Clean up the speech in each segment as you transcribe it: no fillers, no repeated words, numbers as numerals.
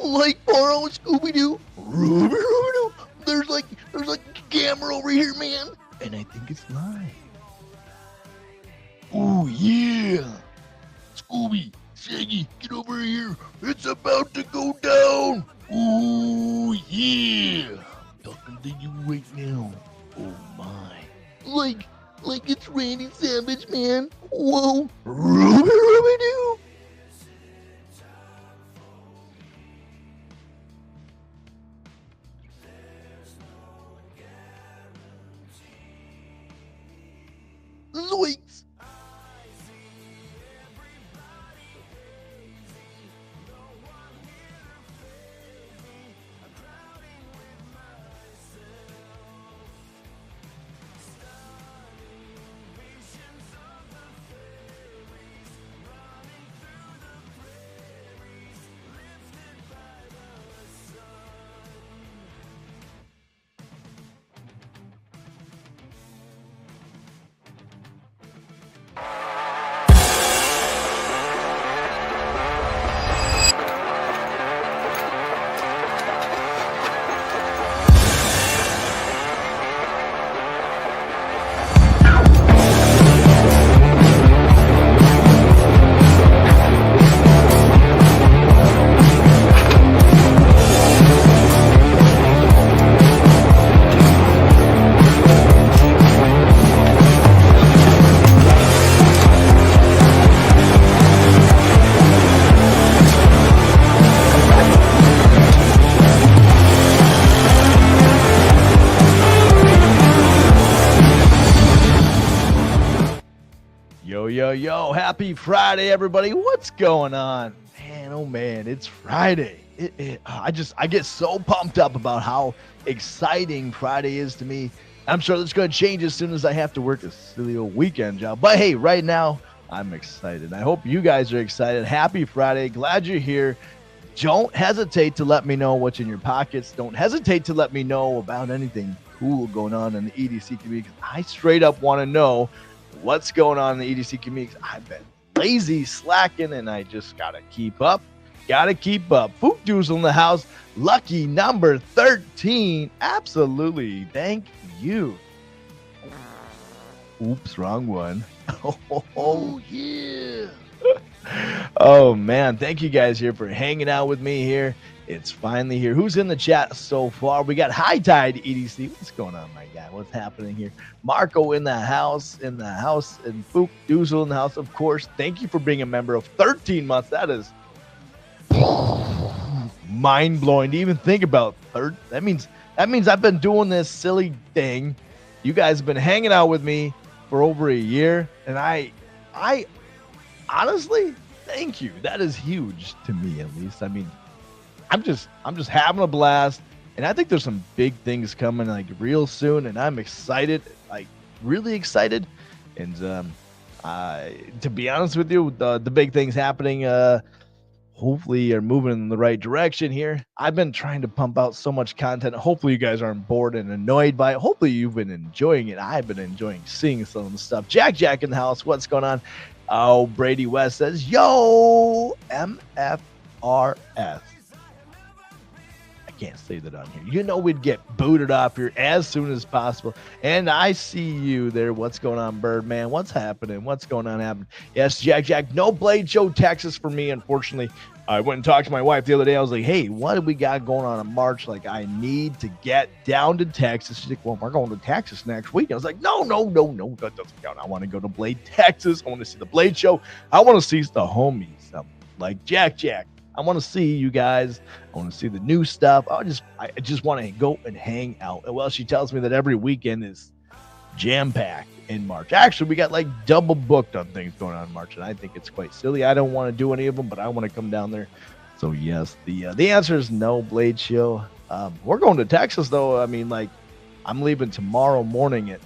Like Borrow Scooby-Doo. Ruby-Doo. There's like a camera over here, man. And I think it's live. Oh, yeah. Scooby, Shaggy, get over here. It's about to go down. Oh, yeah. I'm talking to you right now. Oh, my. Like, like it's Randy Savage, man. Whoa. Ruby-Doo. Zoinks! Yo, happy Friday, everybody. What's going on? Man, oh man, it's Friday. I get so pumped up about how exciting Friday is to me. I'm sure that's going to change as soon as I have to work a silly old weekend job. But hey, right now, I'm excited. I hope you guys are excited. Happy Friday. Glad you're here. Don't hesitate to let me know what's in your pockets. Don't hesitate to let me know about anything cool going on in the EDC community. I straight up want to know what's going on in the EDC community. I've been lazy, slacking, and I just gotta keep up. Fook Doozle in the house. Lucky number 13. Absolutely. Thank you. Oops, wrong one. Oh yeah. Oh man, thank you guys here for hanging out with me here. It's finally here. Who's in the chat so far? We got High Tide EDC. What's going on, my guy? What's happening here? Marco in the house, and Fook Doozle in the house, of course. Thank you for being a member of 13 months. That is mind-blowing to even think about. That means I've been doing this silly thing. You guys have been hanging out with me for over a year, and I honestly, thank you. That is huge to me, at least. I mean, I'm just having a blast, and I think there's some big things coming like real soon, and I'm excited, like really excited. And to be honest with you, the big things happening hopefully are moving in the right direction here. I've been trying to pump out so much content. Hopefully you guys aren't bored and annoyed by it. Hopefully you've been enjoying it. I've been enjoying seeing some of the stuff. Jack in the house. What's going on? Oh, Brady West says, yo, MFRS. Can't say that on here. You know we'd get booted off here as soon as possible. And I see you there. What's going on, Birdman? What's happening? What's going on happening? Yes, Jack. No Blade Show Texas for me, unfortunately. I went and talked to my wife the other day. I was like, hey, what do we got going on in March? Like, I need to get down to Texas. She's like, well, we're going to Texas next week. I was like, no, that doesn't count. I want to go to Blade, Texas. I want to see the Blade Show. I want to see the homies. Like Jack. I want to see you guys. I want to see the new stuff. I just want to go and hang out. And well, she tells me that every weekend is jam-packed in March. Actually, we got like double booked on things going on in March, and I think it's quite silly. I don't want to do any of them, but I want to come down there. So yes, the answer is no, Blade Show. We're going to Texas though. I mean, like, I'm leaving tomorrow morning at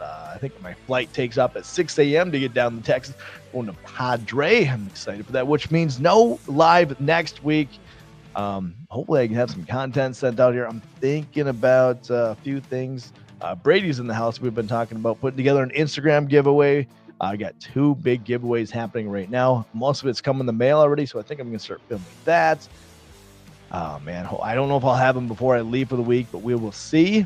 I think my flight takes off at 6 a.m. to get down to Texas. Going to Padre. I'm excited for that, which means no live next week. Hopefully I can have some content sent out here. I'm thinking about a few things. Brady's in the house. We've been talking about putting together an Instagram giveaway. I got 2 big giveaways happening right now. Most of it's come in the mail already, so I think I'm going to start filming that. Oh, man. I don't know if I'll have them before I leave for the week, but we will see.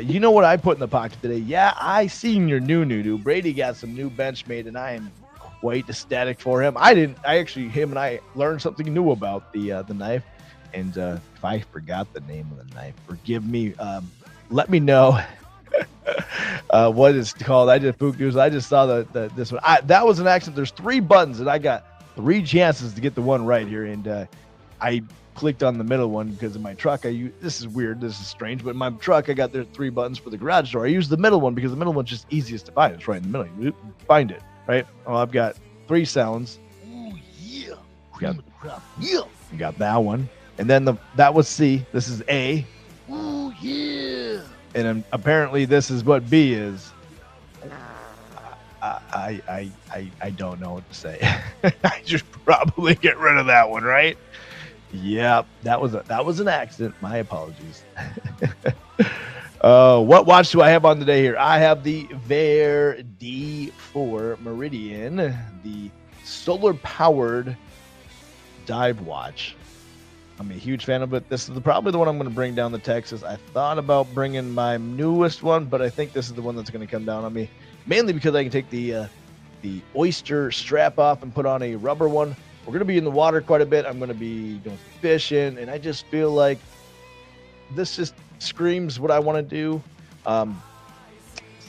You know what I put in the pocket today? Yeah, I seen your new. Brady got some new Benchmade, and I am quite ecstatic for him. Him and I learned something new about the knife. And if I forgot the name of the knife, forgive me. Let me know what it's called. I just saw this one. That was an accident. There's 3 buttons, and I got 3 chances to get the one right here. And I clicked on the middle one because in my truck, this is weird. This is strange. But in my truck, I got 3 buttons for the garage door. I used the middle one because the middle one's just easiest to find. It's right in the middle. You find it, right? Well, I've got 3 sounds. Ooh, yeah. Got, Yeah. you got that one. And then that was C. This is A. Ooh, yeah. And apparently this is what B is. I don't know what to say. I should probably get rid of that one, right? Yep, that was an accident. My apologies. What watch do I have on today here? I have the Favorite D4 Meridian, the solar powered dive watch. I'm a huge fan of it. This is probably the one I'm going to bring down to Texas. I thought about bringing my newest one, but I think this is the one that's going to come down on me, mainly because I can take the oyster strap off and put on a rubber one. We're going to be in the water quite a bit. I'm going to be doing fishing, and I just feel like this just screams what I want to do.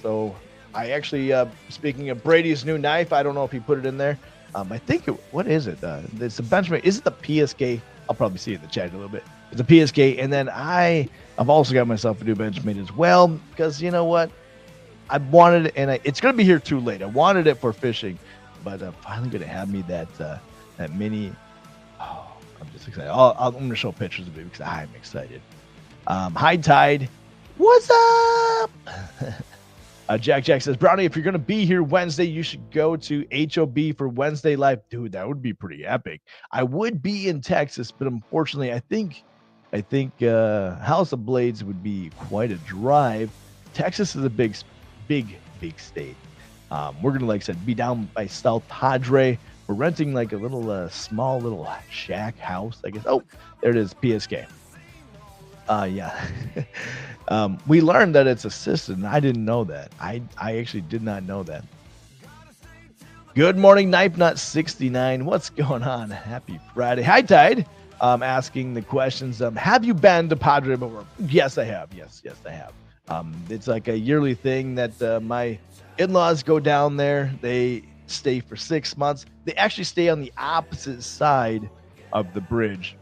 So I actually, speaking of Brady's new knife, I don't know if he put it in there. I think what is it? It's a Benchmade. Is it the PSK? I'll probably see it in the chat a little bit. It's a PSK, and then I've also got myself a new Benchmade as well because you know what? I wanted it, and it's going to be here too late. I wanted it for fishing, but I'm finally going to have me that mini. Oh, I'm just excited. I'm going to show pictures of it because I'm excited. High Tide, what's up? Jack says, Brownie, if you're going to be here Wednesday, you should go to HOB for Wednesday Live. Dude, that would be pretty epic. I would be in Texas, but unfortunately, I think House of Blades would be quite a drive. Texas is a big state. We're going to, like I said, be down by South Padre. We're renting like a little small little shack house, I guess. Oh, there it is, PSK. Yeah. We learned that it's assisted, and I didn't know that. I actually did not know that. Good morning, Knife Nut 69. What's going on? Happy Friday. Hi, Tide. Asking the questions. Have you been to Padre before? Yes, I have. Yes, I have. It's like a yearly thing that my in-laws go down there. They stay for 6 months. They actually stay on the opposite side of the bridge.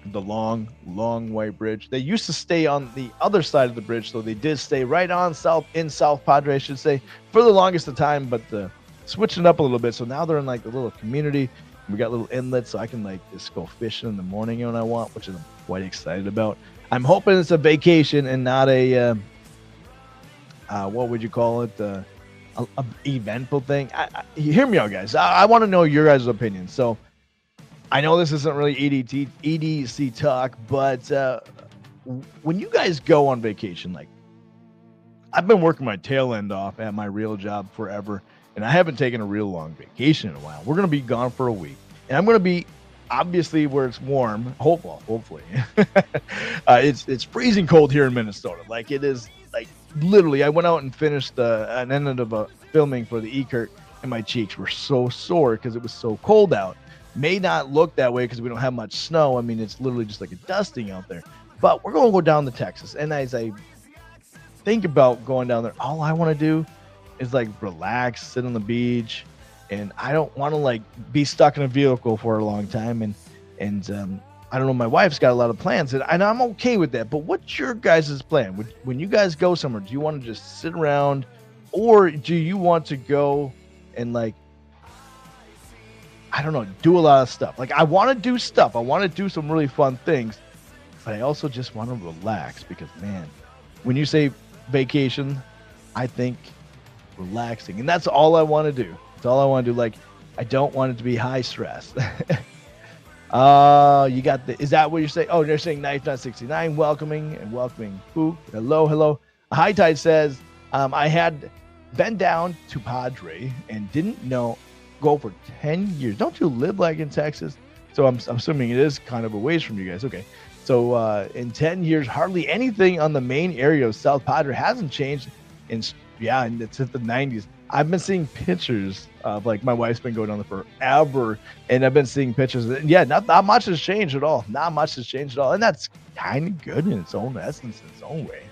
The long white bridge. They used to stay on the other side of the bridge, so they did stay right on in South Padre, I should say, for the longest of time, but switching up a little bit. So now they're in like a little community. We got little inlets, so I can like just go fishing in the morning when I want, which I'm quite excited about. I'm hoping it's a vacation and not a what would you call it? A eventful thing. Hear me out, guys. I want to know your guys' opinion. So I know this isn't really EDC talk, but when you guys go on vacation, like I've been working my tail end off at my real job forever, and I haven't taken a real long vacation in a while. We're going to be gone for a week, and I'm going to be obviously where it's warm. Hopefully. It's freezing cold here in Minnesota. Like it is like literally, I went out and finished an end of a filming for the E-Kurt, and my cheeks were so sore because it was so cold out. May not look that way because we don't have much snow. I mean, it's literally just like a dusting out there. But we're going to go down to Texas. And as I think about going down there, all I want to do is like relax, sit on the beach. And I don't want to like be stuck in a vehicle for a long time. And I don't know, my wife's got a lot of plans, and I'm okay with that. But what's your guys' plan? When you guys go somewhere, do you want to just sit around, or do you want to go and like, I don't know, do a lot of stuff? Like I want to do stuff. I want to do some really fun things, but I also just want to relax because, man, when you say vacation, I think relaxing, and that's all I want to do. That's all I want to do. Like, I don't want it to be high stress. You got is that what you're saying? Oh, they're saying Knife Nut 69, welcoming. Who? Hello. High Tide says, I had been down to Padre and didn't know. Go for 10 years. Don't you live like in Texas? So I'm assuming it is kind of a ways from you guys. Okay. So in 10 years, hardly anything on the main area of South Padre hasn't changed. Yeah, and it's at the 90s. I've been seeing pictures of like my wife's been going on there forever, and I've been seeing pictures. And yeah, not much has changed at all. Not much has changed at all, and that's kind of good in its own essence, in its own way.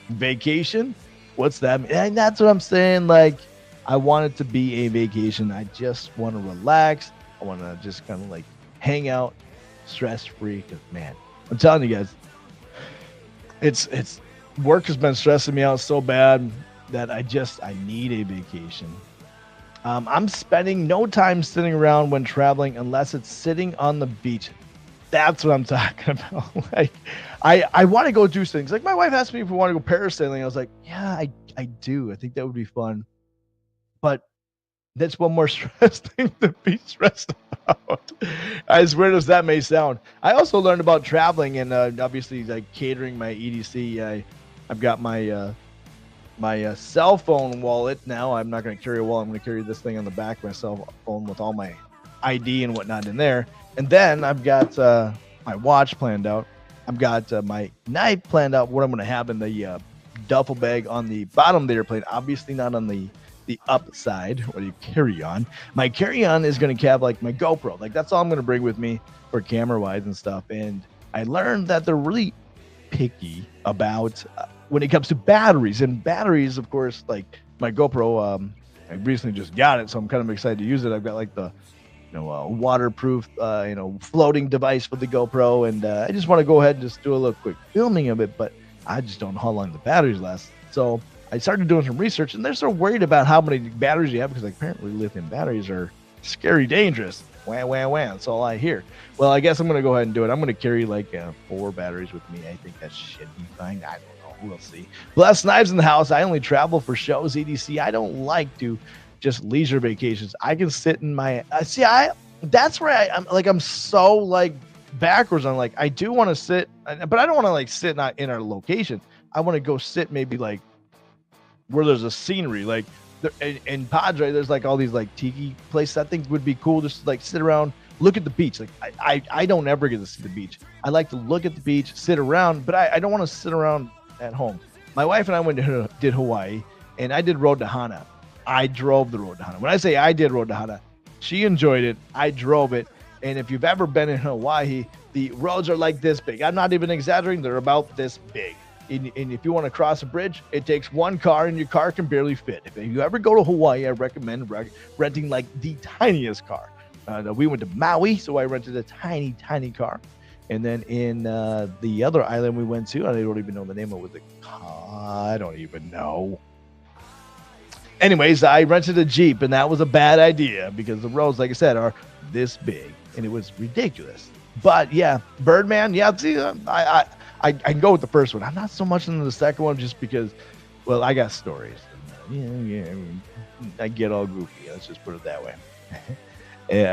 Vacation, what's that mean? And that's what I'm saying. Like, I want it to be a vacation. I just want to relax. I want to just kind of like hang out, stress free. Because man, I'm telling you guys, it's work has been stressing me out so bad that I need a vacation. I'm spending no time sitting around when traveling unless it's sitting on the beach. That's what I'm talking about. Like, I want to go do things. Like my wife asked me if we want to go parasailing. I was like, yeah, I do. I think that would be fun. But that's one more stress thing to be stressed about. As weird as that may sound. I also learned about traveling and obviously like catering my EDC. I've got my cell phone wallet now. I'm not going to carry a wallet. I'm going to carry this thing on the back of my cell phone with all my ID and whatnot in there. And then I've got my watch planned out. I've got my knife planned out, what I'm going to have in the duffel bag on the bottom of the airplane. Obviously not on the upside. What do you carry on? My carry-on is going to have like my GoPro. Like that's all I'm going to bring with me for camera-wise and stuff. And I learned that they're really picky about when it comes to batteries. And batteries, of course, like my GoPro, I recently just got it, so I'm kind of excited to use it. I've got like the waterproof, floating device for the GoPro, and I just want to go ahead and just do a little quick filming of it, but I just don't know how long the batteries last. So I started doing some research, and they're so worried about how many batteries you have because apparently lithium batteries are scary dangerous. Wham, wham, wham. That's all I hear. Well, I guess I'm going to go ahead and do it. I'm going to carry like 4 batteries with me. I think that should be fine. I don't know. We'll see. Blessed Knives in the house. I only travel for shows, EDC. I don't like to just leisure vacations. I can sit in my that's where I'm so like backwards. I'm like, I do want to sit, but I don't want to like sit not in our location. I want to go sit maybe like where there's a scenery, like in Padre, there's like all these like tiki places. I think would be cool just to like sit around, look at the beach. Like I don't ever get to see the beach. I like to look at the beach, sit around, but I don't want to sit around at home. My wife and I did Hawaii, and I did Road to Hana. I drove the Road to Hana. When I say I did Road to Hana, she enjoyed it. I drove it. And if you've ever been in Hawaii, the roads are like this big. I'm not even exaggerating. They're about this big. And if you want to cross a bridge, it takes one car, and your car can barely fit. If you ever go to Hawaii, I recommend renting like the tiniest car. We went to Maui, so I rented a tiny car. And then in the other island we went to, I don't even know the name of it. I don't even know. Anyways, I rented a Jeep, and that was a bad idea because the roads, like I said, are this big, and it was ridiculous. But yeah, Birdman, yeah, see, I can go with the first one. I'm not so much into the second one just because, well, I got stories. Yeah, I get all goofy. Let's just put it that way.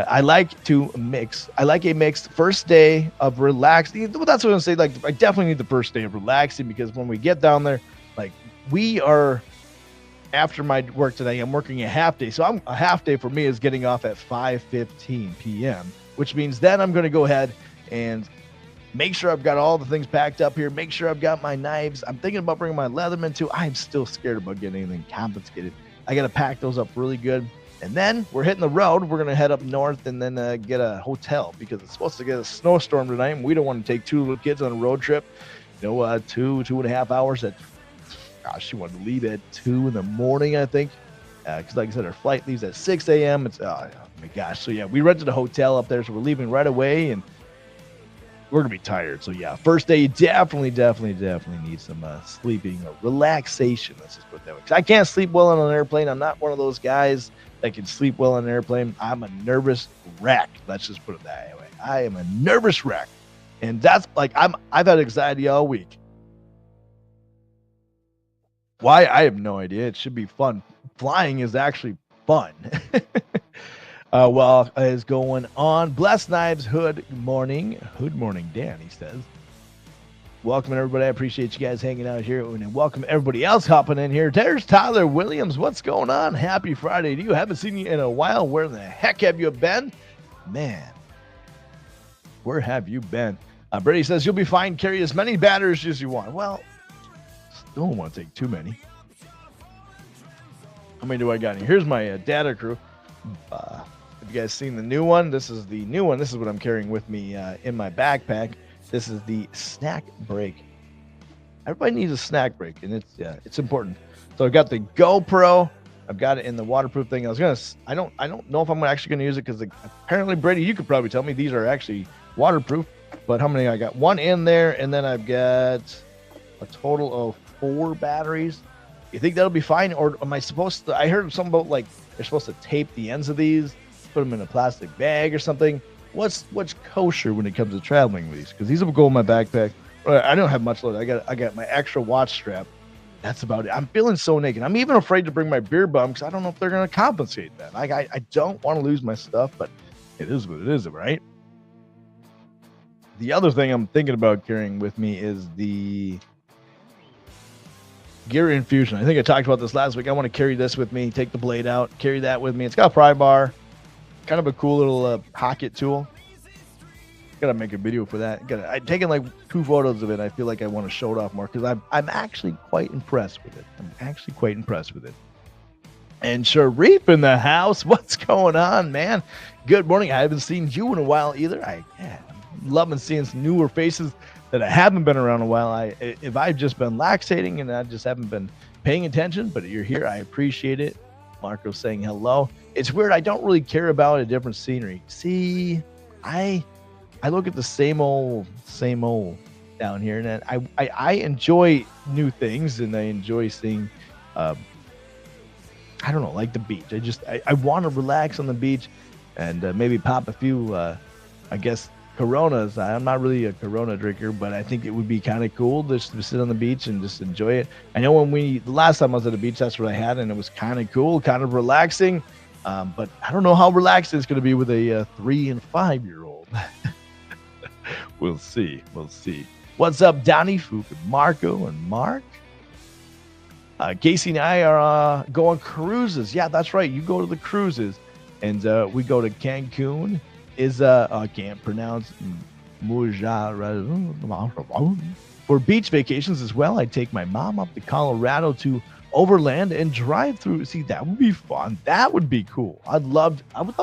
I like to mix. I like a mixed first day of relaxing. Well, that's what I'm saying. Like, I definitely need the first day of relaxing because when we get down there, like we are. After my work today, I'm working a half day. So a half day for me is getting off at 5:15 p.m., which means then I'm going to go ahead and make sure I've got all the things packed up here. Make sure I've got my knives. I'm thinking about bringing my Leatherman too. I'm still scared about getting anything confiscated. I got to pack those up really good. And then we're hitting the road. We're going to head up north and then get a hotel because it's supposed to get a snowstorm tonight. And we don't want to take 2 little kids on a road trip. 2.5 hours at gosh, she wanted to leave at 2 in the morning, I think. Because like I said, our flight leaves at 6 a.m. It's, oh my gosh. So yeah, we rented a hotel up there. So we're leaving right away and we're going to be tired. So yeah, first day, you definitely need some sleeping or relaxation. Let's just put it that way. Because I can't sleep well on an airplane. I'm not one of those guys that can sleep well on an airplane. I'm a nervous wreck. Let's just put it that way. I am a nervous wreck. And that's like, I've had anxiety all week. Why? I have no idea. It should be fun. Flying is actually fun. Well, is going on. Blessed Knives, Hood morning, Dan, he says. Welcome, everybody. I appreciate you guys hanging out here. And welcome everybody else hopping in here. There's Tyler Williams. What's going on? Happy Friday to you. Haven't seen you in a while. Where the heck have you been? Man, Where have you been? Brady says you'll be fine. Carry as many batteries as you want. Well, still don't want to take too many. How many do I got here? Here's my data crew. Have you guys seen the new one? This is the new one. This is what I'm carrying with me in my backpack. This is the snack break. Everybody needs a snack break, and it's important. So I've got the GoPro. I've got it in the waterproof thing. I don't know if I'm actually gonna use it because apparently, Brady, you could probably tell me these are actually waterproof. But how many I got? One in there, and then I've got a total of 4 batteries. You think that'll be fine, or am I supposed to? I heard something about like they're supposed to tape the ends of these, put them in a plastic bag or something. What's kosher when it comes to traveling with these? Because these will go in my backpack. I don't have much load. I got my extra watch strap. That's about it. I'm feeling so naked. I'm even afraid to bring my beer bum because I don't know if they're going to compensate that. I don't want to lose my stuff, but it is what it is, right? The other thing I'm thinking about carrying with me is the gear infusion. I think I talked about this last week. I want to carry this with me, take the blade out, carry that with me. It's got a pry bar, kind of a cool little pocket tool. Gotta make a video for that. I've taken like 2 photos of it. I feel like I want to show it off more because I'm actually quite impressed with it. And Sharif in the house. What's going on, man? Good morning. I haven't seen you in a while either. I'm loving seeing some newer faces that I haven't been around in a while. If I've just been laxating and I just haven't been paying attention, but you're here, I appreciate it. Marco saying hello. It's weird. I don't really care about a different scenery. See, I look at the same old down here, and I enjoy new things, and I enjoy seeing, I don't know, like the beach. I want to relax on the beach, and maybe pop a few, I guess, Coronas. I'm not really a Corona drinker, but I think it would be kind of cool just to sit on the beach and just enjoy it. I know the last time I was at the beach, that's what I had, and it was kind of cool, kind of relaxing. But I don't know how relaxed it's going to be with a 3 and 5-year-old. We'll see. What's up, Donnie, Fook, and Marco, and Mark? Casey and I are going cruises. Yeah, that's right. You go to the cruises, and we go to Cancun. I can't pronounce for beach vacations as well. I take my mom up to Colorado to overland and drive through. See, that would be fun. That would be cool. I would love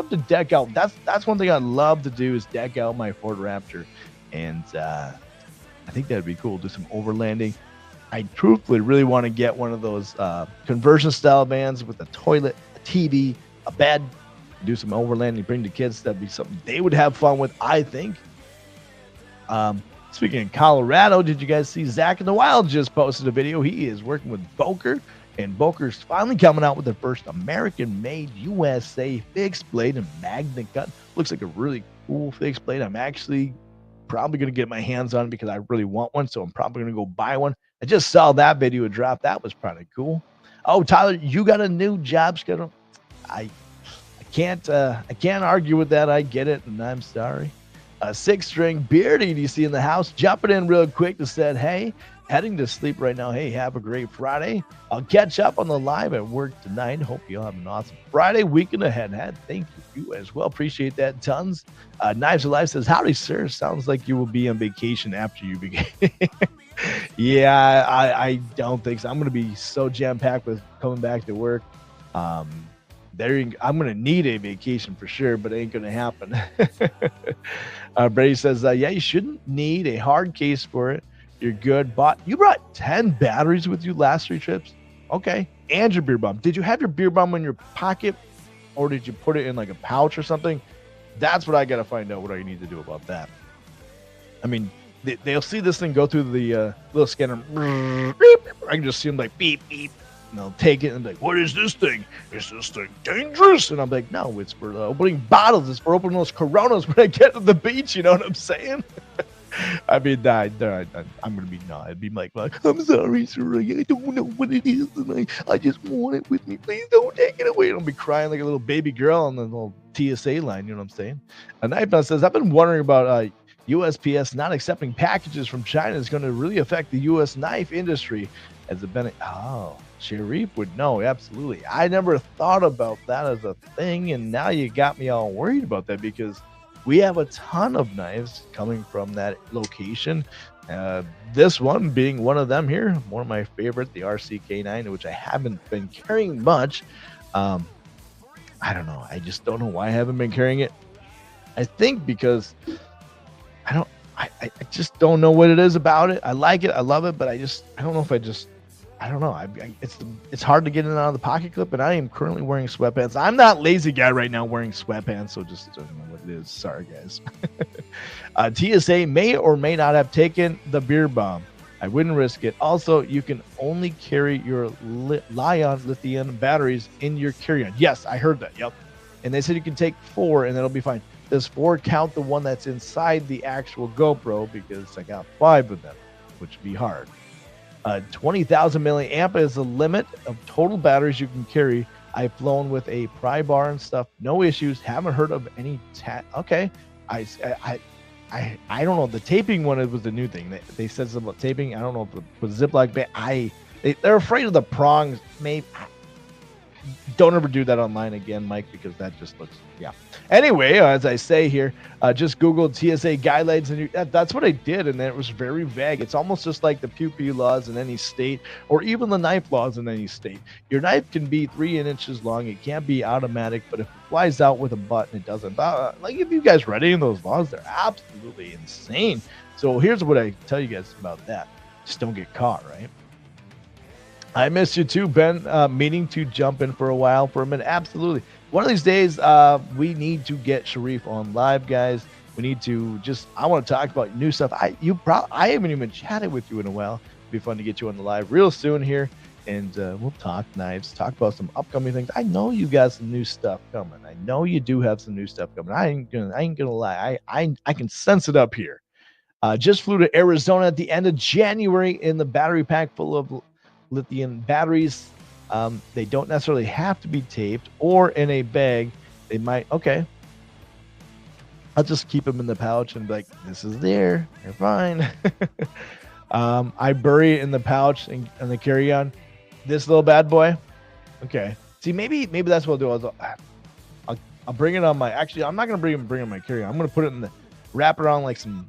to deck out. That's one thing I'd love to do is deck out my Ford Raptor, and I think that'd be cool. Do some overlanding. I truthfully really want to get one of those conversion style vans with a toilet, a TV, a bed. Do some overlanding. Bring the kids. That'd be something they would have fun with, I think. Speaking of Colorado, did you guys see Zach in the Wild just posted a video? He is working with Boker, and Boker's finally coming out with their first American-made USA fixed blade and magnet cut. Looks like a really cool fixed blade. I'm actually probably going to get my hands on it because I really want one, so I'm probably going to go buy one. I just saw that video drop. That was probably cool. Oh, Tyler, you got a new job schedule? I can't argue with that. I get it, and I'm sorry. 6-string beard EDC in the house, jumping in real quick to said, hey, heading to sleep right now. Hey, have a great Friday. I'll catch up on the live at work tonight. Hope you all have an awesome Friday weekend ahead. Thank you as well. Appreciate that tons. Knives Alive says, howdy, sir. Sounds like you will be on vacation after you begin. Yeah, I don't think so. I'm going to be so jam-packed with coming back to work. I'm going to need a vacation for sure, but it ain't going to happen. Brady says, yeah, you shouldn't need a hard case for it. You're good. You brought 10 batteries with you last 3 trips? Okay. And your beer bomb. Did you have your beer bomb in your pocket, or did you put it in like a pouch or something? That's what I got to find out what I need to do about that. I mean, they'll see this thing go through the little scanner. I can just see them like beep, beep. And they'll take it and be like, what is this thing? Is this thing dangerous? And I'm like, no, it's for opening bottles. It's for opening those Coronas when I get to the beach. You know what I'm saying? I mean, I'm going to be, no, I'd be like, I'm sorry, sir. I don't know what it is. And I just want it with me. Please don't take it away. I'll be crying like a little baby girl on the little TSA line. You know what I'm saying? And Knife says, I've been wondering about USPS not accepting packages from China is going to really affect the U.S. knife industry. Has it been? Sharif would know. Absolutely. I never thought about that as a thing. And now you got me all worried about that because we have a ton of knives coming from that location. Uh, this one being one of them here, one of my favorite, the RCK9, which I haven't been carrying much. Um, I don't know. I just don't know why I haven't been carrying it. I think because I don't. I just don't know what it is about it. I like it. I love it, but I don't know if I don't know. It's hard to get in and out of the pocket clip, and I am currently wearing sweatpants. I'm not lazy guy right now wearing sweatpants, so just don't know what it is. Sorry, guys. TSA may or may not have taken the beer bomb. I wouldn't risk it. Also, you can only carry your lithium batteries in your carry-on. Yes, I heard that. Yep. And they said you can take 4 and it'll be fine. Does 4 count the one that's inside the actual GoPro? Because I got 5 of them, which would be hard. 20,000 milliamp is the limit of total batteries you can carry. I've flown with a pry bar and stuff. No issues. Haven't heard of any okay. I don't know. The taping one was the new thing. They said something about taping. I don't know if it was Ziploc bag. They're afraid of the prongs. Maybe don't ever do that online again, Mike, because that just looks Anyway, as I say here, just Googled TSA guidelines, and that's what I did, and it was very vague. It's almost just like the pew laws in any state, or even the knife laws in any state. Your knife can be 3 inches long. It can't be automatic, but if it flies out with a button, it doesn't. Like, if you guys read any of those laws, they're absolutely insane. So here's what I tell you guys about that: just don't get caught, right? I missed you too, Ben. Meaning to jump in for a minute. Absolutely. One of these days, we need to get Sharif on live, guys. We need to I want to talk about new stuff. I haven't even chatted with you in a while. It'd be fun to get you on the live real soon here, and we'll talk knives, talk about some upcoming things. I know you got some new stuff coming. I know you do have some new stuff coming. I ain't gonna lie. I can sense it up here. Just flew to Arizona at the end of January in the battery pack full of lithium batteries. They don't necessarily have to be taped or in a bag. They might. Okay, I'll just keep them in the pouch and be like, this is there. You're fine. I bury it in the pouch and the carry-on. This little bad boy. Okay. See, maybe that's what I'll do. I'll bring it on my. Actually, I'm not gonna bring it on my carry-on. I'm gonna put it in the wrap it around like some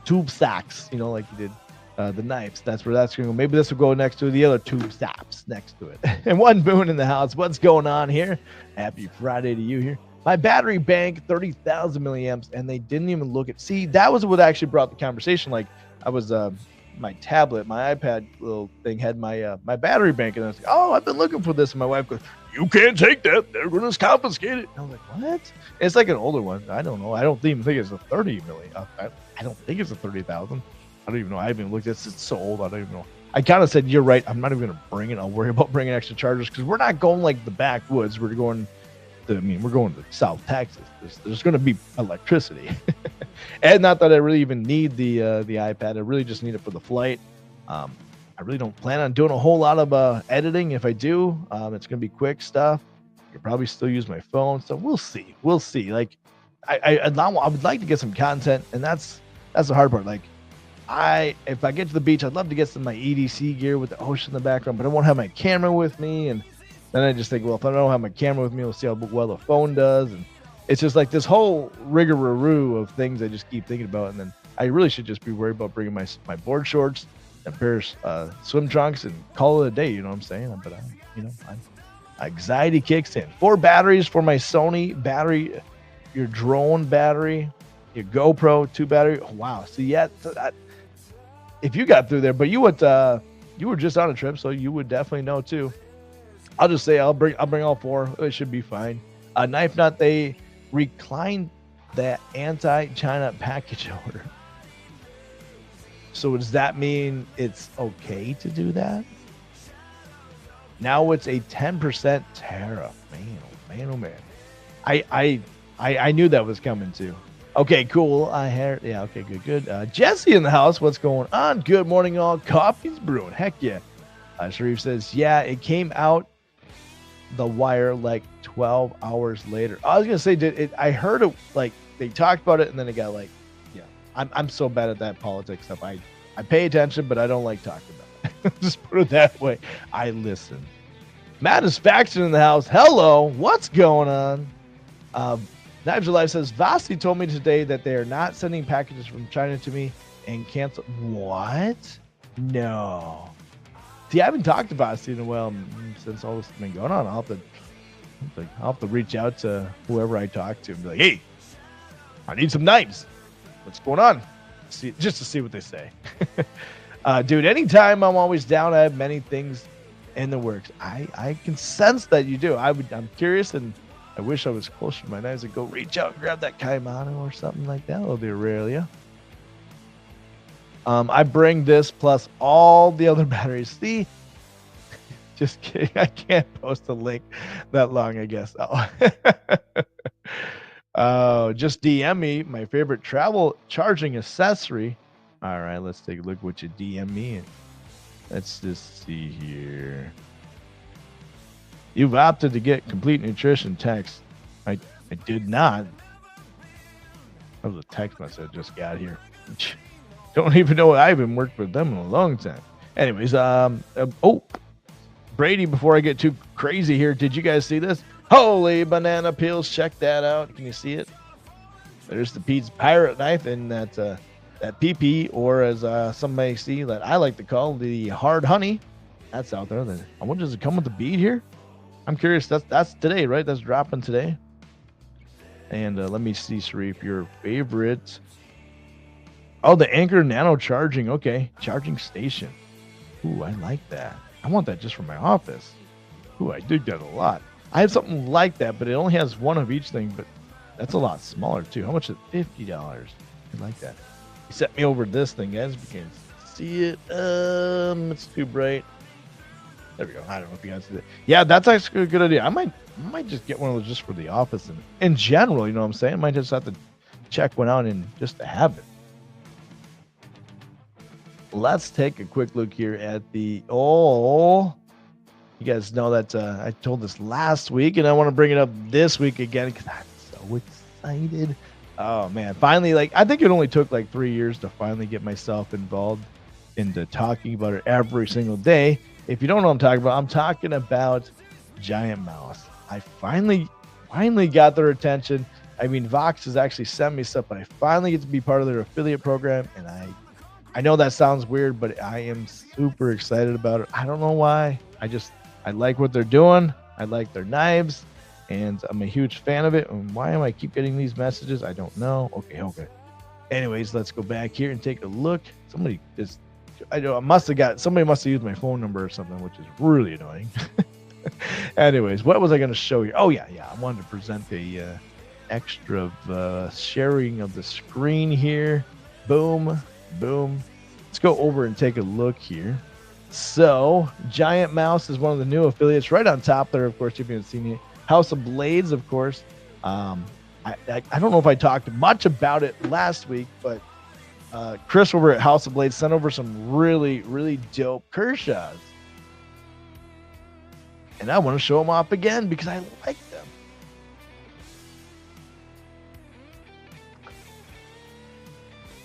tube sacks. You know, like you did. The knives. That's where that's going to go. Maybe this will go next to the other 2 stops next to it. And one Boone in the house. What's going on here? Happy Friday to you here. My battery bank, 30,000 milliamps, and they didn't even look at. See, that was what actually brought the conversation. Like, I was my tablet, my iPad little thing had my battery bank, and I was like, oh, I've been looking for this. And my wife goes, you can't take that. They're going to confiscate it. And I was like, what? It's like an older one. I don't know. I don't even think it's a 30 million. I don't think it's a 30,000. I don't even know. I haven't even looked at it. It's so old. I don't even know. I kind of said, you're right. I'm not even going to bring it. I'll worry about bringing extra chargers because we're not going like the backwoods. We're going we're going to South Texas. There's going to be electricity. And not that I really even need the iPad. I really just need it for the flight. I really don't plan on doing a whole lot of editing. If I do, it's going to be quick stuff. You'll probably still use my phone. So we'll see. We'll see. Like, I would like to get some content, and that's the hard part. Like, if I get to the beach, I'd love to get some of my EDC gear with the ocean in the background, but I won't have my camera with me. And then I just think, well, if I don't have my camera with me, we'll see how well the phone does. And it's just like this whole rigmarole of things I just keep thinking about. And then I really should just be worried about bringing my board shorts and pair of swim trunks and call it a day. You know what I'm saying? But anxiety kicks in. 4 batteries for my Sony battery, your drone battery, your GoPro 2 battery. Oh, wow. So yeah, if you got through there, but you were just on a trip, so you would definitely know too. I'll just say I'll bring all 4. It should be fine. Knife Nut, they reclined that anti-China package order. So does that mean it's okay to do that? Now it's a 10% tariff. Man. I knew that was coming too. Okay, cool. Okay, good. Jesse in the house. What's going on? Good morning, all. Coffee's brewing. Heck yeah. Sharif says, yeah, it came out the wire like 12 hours later. I was gonna say, I heard it, like they talked about it, and then it got like, yeah. I'm so bad at that politics stuff. I pay attention, but I don't like talking about it. Just put it that way. I listen. Mattisfaction in the house. Hello. What's going on? Knives Alive says Vasti told me today that they are not sending packages from China to me and cancel. What? No. See, I haven't talked to Vasti in a while since all this has been going on. I'll have to reach out to whoever I talk to and be like, hey, I need some knives. What's going on? Just to see what they say. Dude, anytime I'm always down, I have many things in the works. I can sense that you do. I'm curious, and I wish I was closer to my knives and go reach out and grab that Kaimano or something like that. It'll be Aurelia. I bring this plus all the other batteries. See, just kidding. I can't post a link that long, I guess. Oh, just DM me my favorite travel charging accessory. All right, let's take a look what you DM me. Let's just see here. You've opted to get complete nutrition text. I did not. That was a text message I just got here. Don't even know. I haven't worked with them in a long time. Anyways, oh, Brady, before I get too crazy here, did you guys see this? Holy banana peels. Check that out. Can you see it? There's the Pete's pirate knife and that PP, or as some may see that I like to call the hard honey. That's out there. I wonder, does it come with the bead here? I'm curious. That's today, right? That's dropping today. And let me see, Sharif, your favorite. Oh, the Anchor Nano charging. Okay, charging station. Ooh, I like that. I want that just for my office. Ooh, I dig that a lot. I have something like that, but it only has one of each thing, but that's a lot smaller too. How much is it? $50. I like that. He set me over this thing, guys. If you can see it. It's too bright. There we go. I don't know if you guys see it. Yeah, that's actually a good idea. I might just get one of those just for the office and in general, you know what I'm saying? I might just have to check one out and just to have it. Let's take a quick look here at the you guys know that I told this last week and I want to bring it up this week again because I'm so excited. Oh man, finally, I think it only took 3 years to finally get myself involved into talking about it every single day. If you don't know what I'm talking about Giant Mouse. I finally got their attention. I mean, Vox has actually sent me stuff, but I finally get to be part of their affiliate program, and I know that sounds weird, but I am super excited about it. I don't know why. I like what they're doing. I like their knives, and I'm a huge fan of it. And why am I keep getting these messages? I don't know. Okay. Anyways, let's go back here and take a look. Somebody must have used my phone number or something, which is really annoying. Anyways, what was I going to show you? Oh yeah. I wanted to present a extra sharing of the screen here. Boom. Let's go over and take a look here. So Giant Mouse is one of the new affiliates right on top there. Of course, if you haven't seen it, House of Blades, of course. I don't know if I talked much about it last week, but Chris over at House of Blades sent over some really, really dope Kershaws. And I want to show them off again because I like them.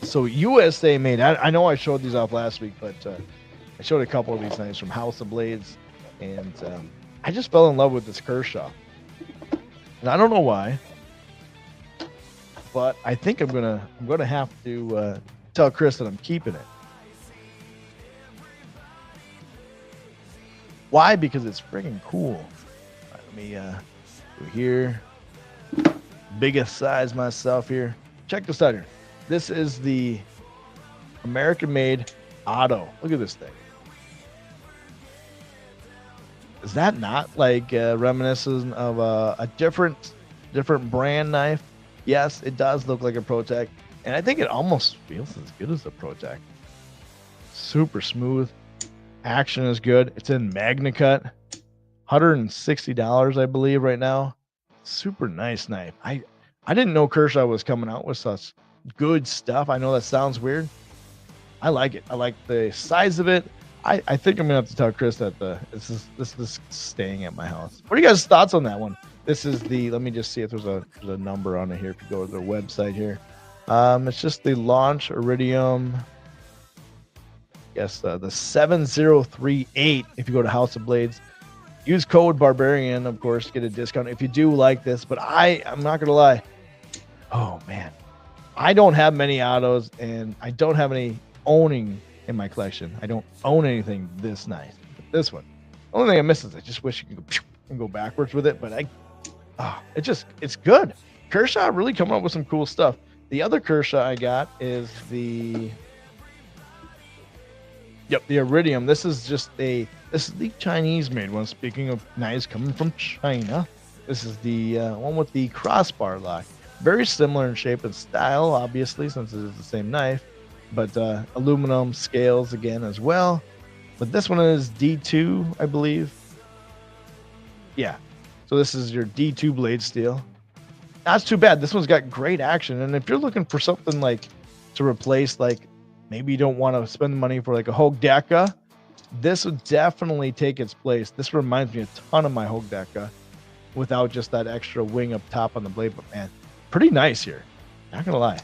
So USA made. I know I showed these off last week, but I showed a couple of these knives from House of Blades, and I just fell in love with this Kershaw. And I don't know why, but I think I'm gonna have to tell Chris that I'm keeping it. Why? Because it's freaking cool. All right, let me go here. Biggest size myself here. Check this out here. This is the American-made Auto. Look at this thing. Is that not reminiscent of a different brand knife? Yes, it does look like a ProTech, and I think it almost feels as good as a ProTech. Super smooth. Action is good. It's in MagnaCut. $160, I believe, right now. Super nice knife. I didn't know Kershaw was coming out with such good stuff. I know that sounds weird. I like it. I like the size of it. I think I'm gonna have to tell Chris that this is staying at my house. What are you guys' thoughts on that one? This is the. Let me just see if there's a number on it here. If you go to their website here, it's just the launch Iridium. Yes, the 7038. If you go to House of Blades, use code Barbarian, of course, get a discount if you do like this. But I'm not gonna lie, Oh man, I don't have many autos, and I don't have any owning in my collection. I don't own anything this nice. But this one, only thing I miss is I just wish you could go and go backwards with it, but it's good. Kershaw really coming up with some cool stuff. The other Kershaw I got is the Iridium. This is the Chinese made one. Speaking of knives coming from China, this is the one with the crossbar lock. Very similar in shape and style, obviously, since it is the same knife, but aluminum scales again as well. But this one is D2, I believe. Yeah. So this is your D2 blade steel. That's too bad. This one's got great action. And if you're looking for something like to replace, like maybe you don't want to spend money for like a Hogue Deca, this would definitely take its place. This reminds me a ton of my Hogue Deca without just that extra wing up top on the blade. But man, pretty nice here. Not gonna lie.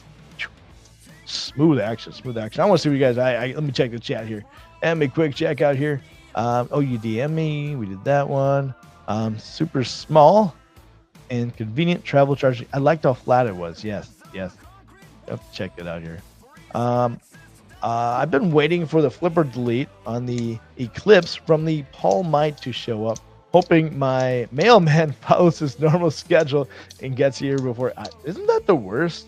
Smooth action, smooth action. I want to see what you guys. Let me check the chat here. And a quick check out here. Oh, you DM me. We did that one. Super small and convenient travel charging. I liked how flat it was. Yes. I have to check it out here. I've been waiting for the flipper delete on the Eclipse from the Palmite to show up, hoping my mailman follows his normal schedule and gets here before. Isn't that the worst?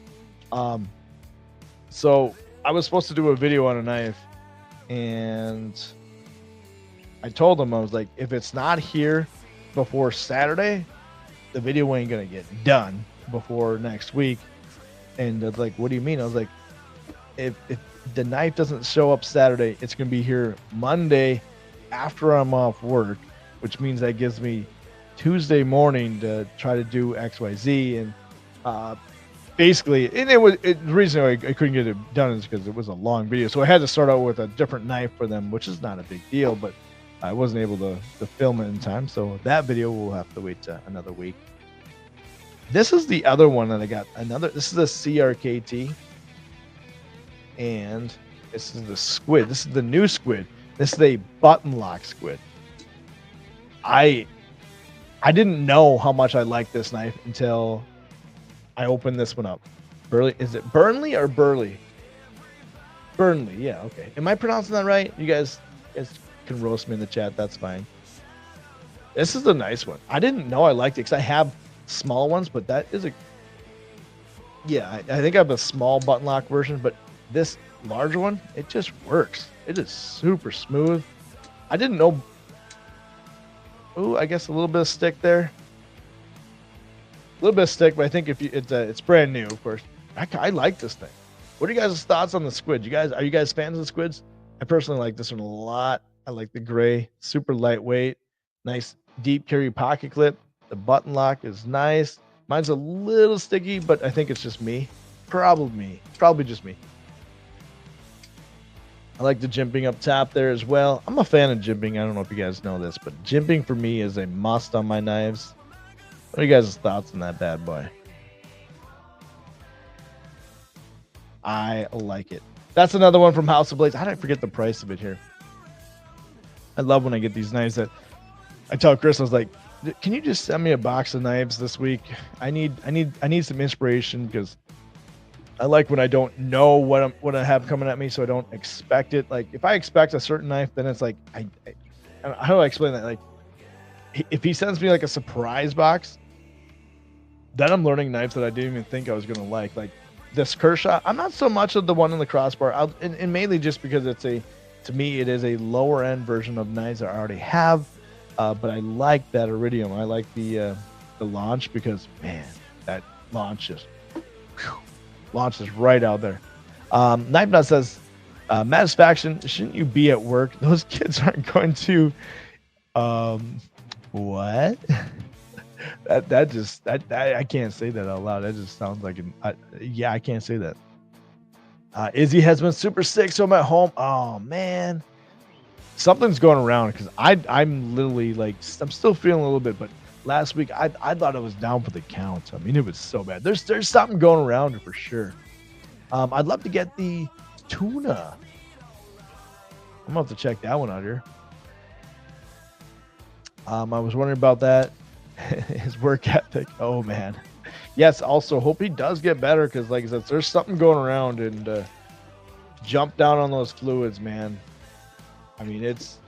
So I was supposed to do a video on a knife, and I told him, I was like, if it's not here before Saturday, the video ain't gonna get done before next week. And they're like, what do you mean? I was like, if the knife doesn't show up Saturday, it's gonna be here Monday after I'm off work, which means that gives me Tuesday morning to try to do XYZ. And basically, and the reason I couldn't get it done is because it was a long video, so I had to start out with a different knife for them, which is not a big deal, but I wasn't able to film it in time, so that video will have to wait another week. This is the other one that I got. This is a CRKT, and this is the squid. This is the new squid. This is a button lock squid. I didn't know how much I liked this knife until I opened this one up. Is it Burnley or Burley? Burnley, yeah, okay. Am I pronouncing that right? You guys can roast me in the chat. That's fine. This is a nice one. I didn't know I liked it because I have small ones, but that is I think I have a small button lock version, but this larger one, it just works. It is super smooth. I didn't know. Oh, I guess a little bit of stick there. A little bit of stick, but I think if it's brand new, of course. I like this thing. What are you guys' thoughts on the squid? Are you guys fans of the squids? I personally like this one a lot. I like the gray, super lightweight, nice deep carry pocket clip. The button lock is nice. Mine's a little sticky, but I think it's just me. Probably just me. I like the jimping up top there as well. I'm a fan of jimping. I don't know if you guys know this, but jimping for me is a must on my knives. What are you guys' thoughts on that bad boy? I like it. That's another one from House of Blades. How did I forget the price of it here? I love when I get these knives that I tell Chris, I was like, can you just send me a box of knives this week? I need some inspiration, because I like when I don't know what I have coming at me, so I don't expect it. Like if I expect a certain knife, then it's like how do I explain that? Like if he sends me like a surprise box, then I'm learning knives that I didn't even think I was gonna like. Like this Kershaw, I'm not so much of the one in the crossbar, and mainly just because to me it is a lower end version of knives that I already have. But I like that Iridium. I like the launch, because man, that launch launches right out there. Knife Nut says, Satisfaction, shouldn't you be at work? Those kids aren't going to what? I can't say that out loud. That just sounds like I can't say that. Izzy has been super sick, so I'm at home. Oh man. Something's going around, because I'm literally like, I'm still feeling a little bit, but last week I thought I was down for the count. I mean, it was so bad. There's something going around for sure. I'd love to get the tuna. I'm gonna have to check that one out here. I was wondering about that. His work ethic. Oh man, Yes, also hope he does get better because, like I said, there's something going around and jump down on those fluids, man. I mean, it's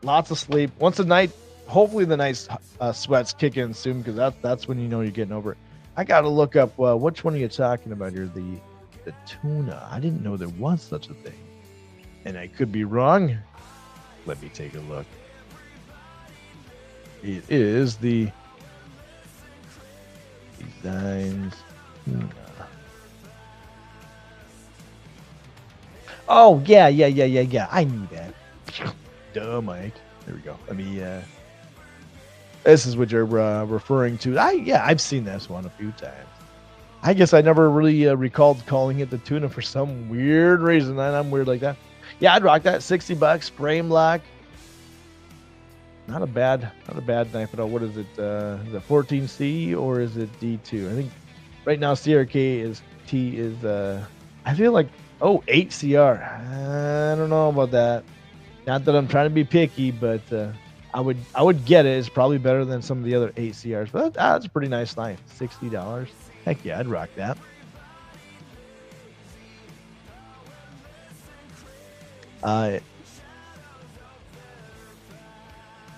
lots of sleep. Once a night, hopefully the nice sweats kick in soon because that's when you know you're getting over it. I got to look up which one are you talking about here? The tuna. I didn't know there was such a thing, and I could be wrong. Let me take a look. It is the designs. Oh yeah. I knew that. Duh, Mike. There we go. Let me. This is what you're referring to. I've seen this one a few times. I guess I never really recalled calling it the tuna for some weird reason. And I'm weird like that. Yeah, I'd rock that. $60, frame lock. Not a bad knife at all. What is it? Is it 14C or is it D2? I think right now CRK is T is I feel like 8CR. I don't know about that. Not that I'm trying to be picky, but I would get it. It's probably better than some of the other 8CRs. But that's a pretty nice knife. $60. Heck yeah, I'd rock that.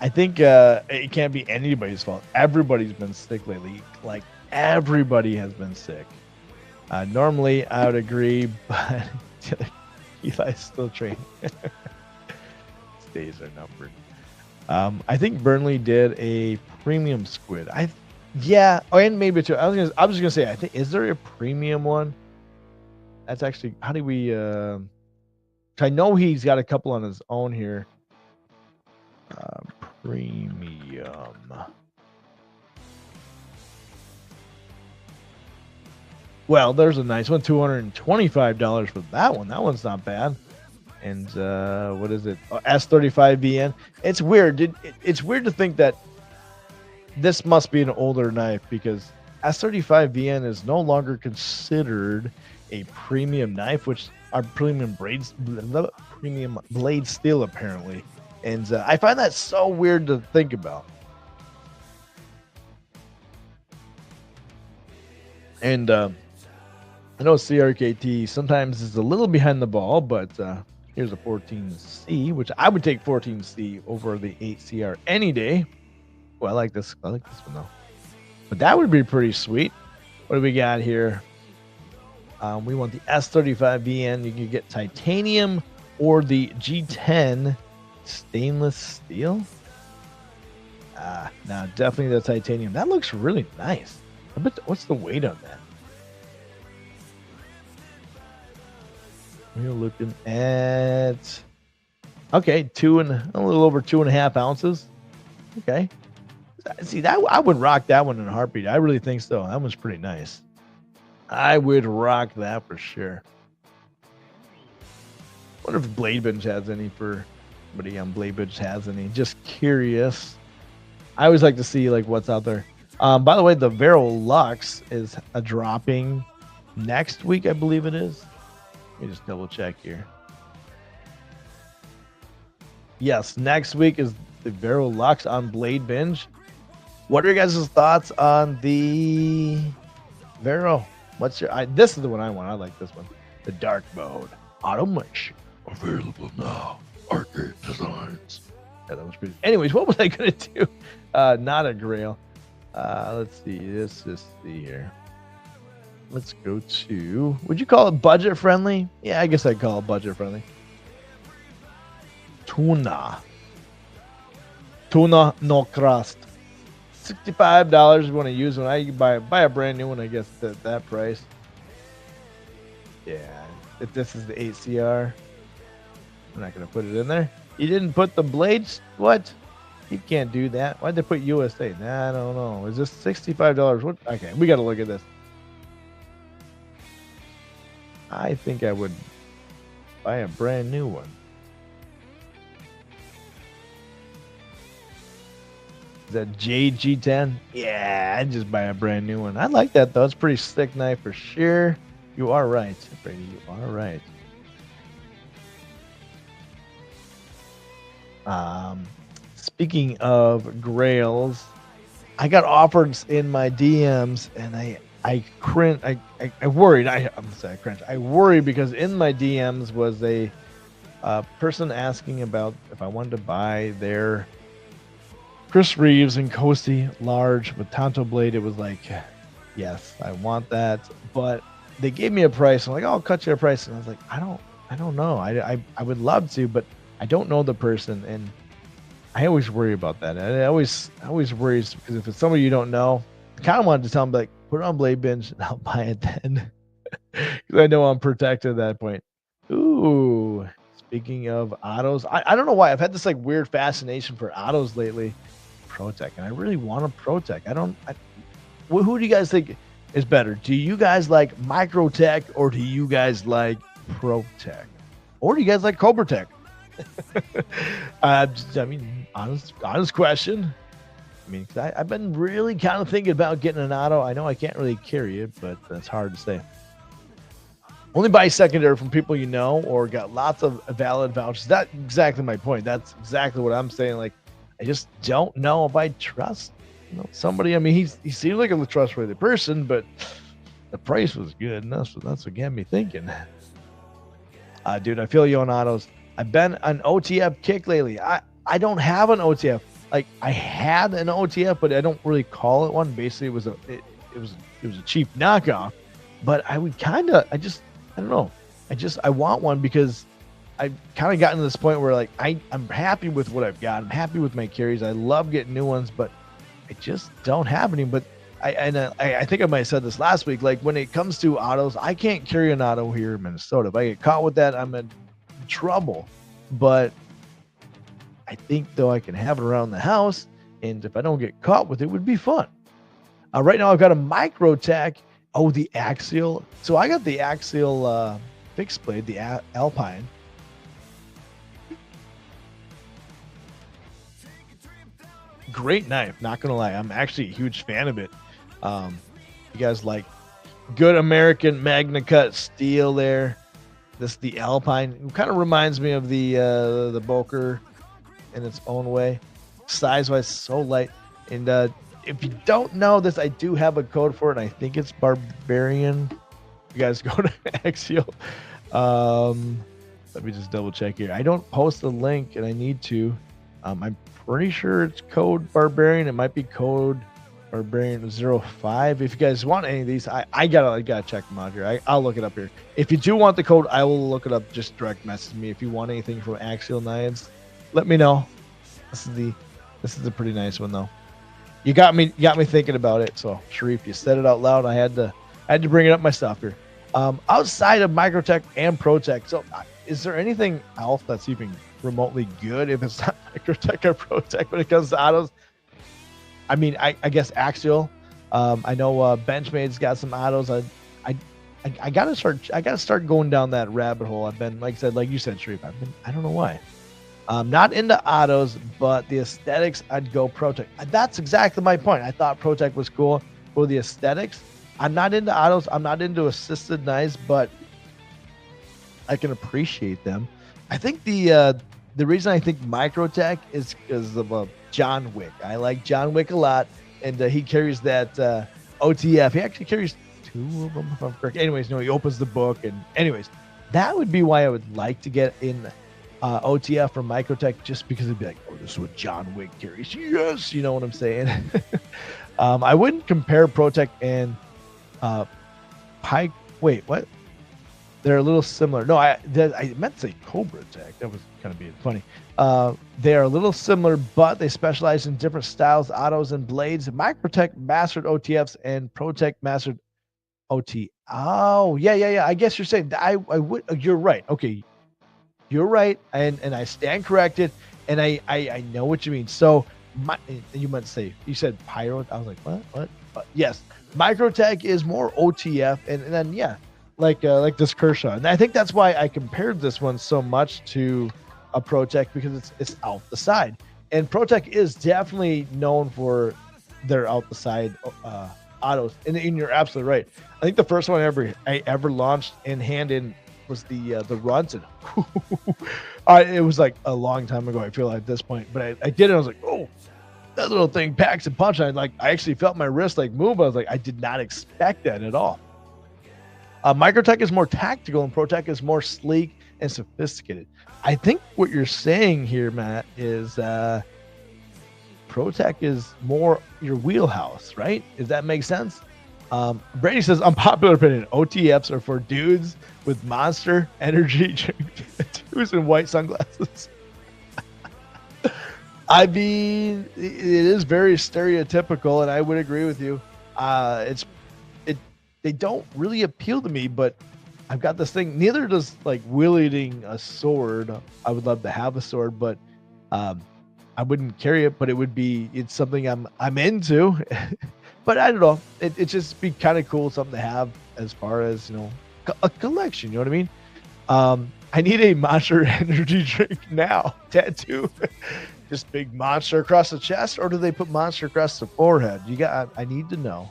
I think it can't be anybody's fault. Everybody's been sick lately. Like everybody has been sick. Normally, I would agree, but Eli's still training. Days are numbered. I think Burnley did a premium squid. Oh, and maybe two. I was just gonna say. I think is there a premium one? That's actually how do we? I know he's got a couple on his own here. Premium. Well, there's a nice one, $225 for that one. That one's not bad. And what is it? S35VN. It's weird. It's weird to think that this must be an older knife because S35VN is no longer considered a premium knife, which are premium blade steel apparently. And I find that so weird to think about. And I know CRKT sometimes is a little behind the ball, but here's a 14C, which I would take 14C over the 8CR any day. Well, I like this. I like this one though. But that would be pretty sweet. What do we got here? We want the S35VN. You can get titanium or the G10 stainless steel. Now definitely the titanium. That looks really nice. I bet. What's the weight on that? We're looking at a little over 2.5 ounces. Okay. See that I would rock that one in a heartbeat. I really think so. That one's pretty nice. I would rock that for sure. Wonder if Blade Bench has any for anybody on Blade Bench has any. Just curious. I always like to see like what's out there. By the way, the Vero Lux is dropping next week, I believe it is. Let me just double check here. Yes, next week is the Vero Lux on Blade Binge. What are your guys' thoughts on the Vero? This is the one I want. I like this one. The dark mode. Automation. Available now. Arcade Designs. Yeah, that was pretty. Anyways, what was I gonna do? Not a grail. Let's see. Let's just see here. Let's go to. Would you call it budget friendly? Yeah, I guess I'd call it budget friendly. Tuna no crust. $65 you want to use when I buy a brand new one, I guess that price. Yeah, if this is the 8CR, I'm not gonna put it in there. You didn't put the blades? What? You can't do that. Why'd they put USA? Nah, I don't know. Is this $65? What? Okay, we gotta look at this. I think I would buy a brand new one. Is that JG10? Yeah, I'd just buy a brand new one. I like that though. It's a pretty sick knife for sure. You are right, Brady. You are right. Speaking of grails, I got offers in my DMs, and I cringe. I worried. I'm sorry, I cringe. I worry because in my DMs was a person asking about if I wanted to buy their Chris Reeves and Coasty large with Tonto blade. It was like, yes, I want that, but they gave me a price. I'm like, oh, I'll cut you a price, and I was like, I don't know. I would love to, but I don't know the person, and I always worry about that. I always worry because if it's somebody you don't know, I kind of wanted to tell them like, put it on Blade Binge, and I'll buy it then, because I know I'm protected at that point. Ooh, speaking of autos, I don't know why I've had this like weird fascination for autos lately. Protec, and I really want a Protec. Who do you guys think is better? Do you guys like Microtech or do you guys like Protec? Or do you guys like Cobra Tech? I mean, honest question. I mean, 'cause I've been really kind of thinking about getting an auto. I know I can't really carry it, but that's hard to say. Only buy secondary from people you know or got lots of valid vouchers. That's exactly my point. That's exactly what I'm saying. Like, I just don't know if I trust somebody. I mean, he seemed like a trustworthy person, but the price was good, and that's what got me thinking. Dude, I feel you on autos. I've been an OTF kick lately. I don't have an OTF. Like, I had an OTF, but I don't really call it one. Basically, it was a cheap knockoff. But I don't know. I want one because I've kind of gotten to this point where like I'm happy with what I've got. I'm happy with my carries. I love getting new ones, but I just don't have any. But I think I might have said this last week. Like, when it comes to autos, I can't carry an auto here in Minnesota. If I get caught with that, I'm in trouble. But I think though I can have it around the house, and if I don't get caught with it, would be fun. Right now I've got a Microtech. Oh, the Axial. So I got the Axial fixed blade, the Alpine. Great knife, not gonna lie. I'm actually a huge fan of it. You guys like good American Magna Cut steel there. This the Alpine. It kind of reminds me of the Boker in its own way. Size-wise, so light. And if you don't know this, I do have a code for it, and I think it's Barbarian. You guys go to Axial. Let me just double check here. I don't post a link, and I need to. I'm pretty sure it's code Barbarian. It might be code Barbarian 05. If you guys want any of these, I gotta check them out here. I'll look it up here. If you do want the code, I will look it up. Just direct message me. If you want anything from Axial Knives, let me know. This is a pretty nice one though. You got me thinking about it. So Sharif, you said it out loud. I had to bring it up myself here. Outside of Microtech and Protech, so is there anything else that's even remotely good if it's not Microtech or Protech when it comes to autos? I mean, I guess Axial. I know Benchmade's got some autos. I gotta start going down that rabbit hole. I've been, like I said, like you said, Sharif. I don't know why. Not into autos, but the aesthetics, I'd go Protech. That's exactly my point. I thought Protech was cool for the aesthetics. I'm not into autos. I'm not into assisted knives, but I can appreciate them. I think the reason I think Microtech is because of John Wick. I like John Wick a lot, and he carries that OTF. He actually carries 2 of them, if I'm correct. Anyways, he opens the book, and anyways, that would be why I would like to get in OTF from Microtech, just because it'd be like, oh, this is what John Wick carries. Yes, you know what I'm saying. I wouldn't compare Protech and Pike. Wait, what? They're a little similar. No, I meant to say Cobra Tech. That was kind of being funny. They are a little similar, but they specialize in different styles, autos, and blades. Microtech mastered OTFs, and Protech mastered OT. Oh, yeah. I guess you're saying I would. You're right. Okay, you're right, and I stand corrected, and I know what you mean. So you might say, you said Pyro. I was like, what? Yes, Microtech is more OTF, and then yeah, like this Kershaw, and I think that's why I compared this one so much to a Protech, because it's out the side, and Protech is definitely known for their out the side autos, and you're absolutely right. I think the first one I ever launched in hand in was the runs, and it was like a long time ago. I feel like at this point, but I did it. I was like, oh, that little thing packs a punch. I actually felt my wrist like move. I was like, I did not expect that at all. Microtech is more tactical and ProTech is more sleek and sophisticated. I think what you're saying here, Matt, is ProTech is more your wheelhouse, right? Does that make sense? Brady says, unpopular opinion, OTFs are for dudes with Monster Energy drink tattoos and white sunglasses. I mean, it is very stereotypical, and I would agree with you. They don't really appeal to me, but I've got this thing. Neither does like wielding a sword. I would love to have a sword, but I wouldn't carry it. But it's something I'm into. But I don't know. It just be kind of cool, something to have as far as a collection. You know what I mean? I need a Monster Energy drink now tattoo. Just big monster across the chest, or do they put monster across the forehead? I need to know.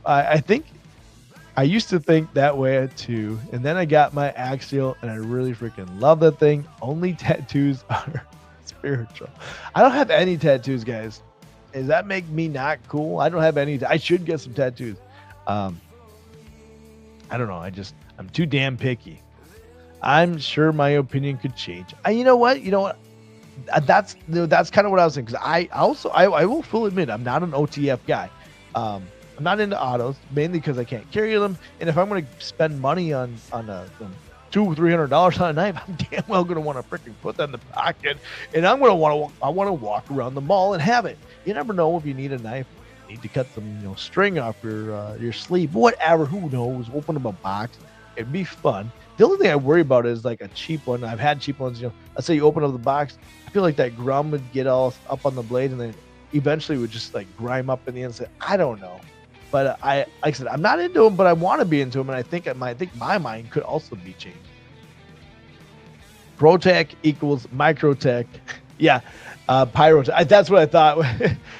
I think I used to think that way too, and then I got my axial, and I really freaking love that thing. Only tattoos are spiritual. I don't have any tattoos, guys. Does that make me not cool? I don't have any. I should get some tattoos. I don't know. I'm too damn picky. I'm sure my opinion could change. You know what? That's kind of what I was thinking. Because I will fully admit I'm not an OTF guy. I'm not into autos mainly because I can't carry them. And if I'm going to spend money on $200-$300 on a knife, I'm damn well going to want to freaking put that in the pocket. And I want to walk around the mall and have it. You never know if you need a knife. You need to cut some string off your sleeve, whatever. Who knows? Open up a box. It'd be fun. The only thing I worry about is like a cheap one. I've had cheap ones, let's say you open up the box. I feel like that grum would get all up on the blade and then eventually would just like grime up in the inside. I don't know. But like I said, I'm not into them, but I want to be into them. And I think my mind could also be changed. ProTech equals Microtech. Yeah. Pyrotech. That's what I thought.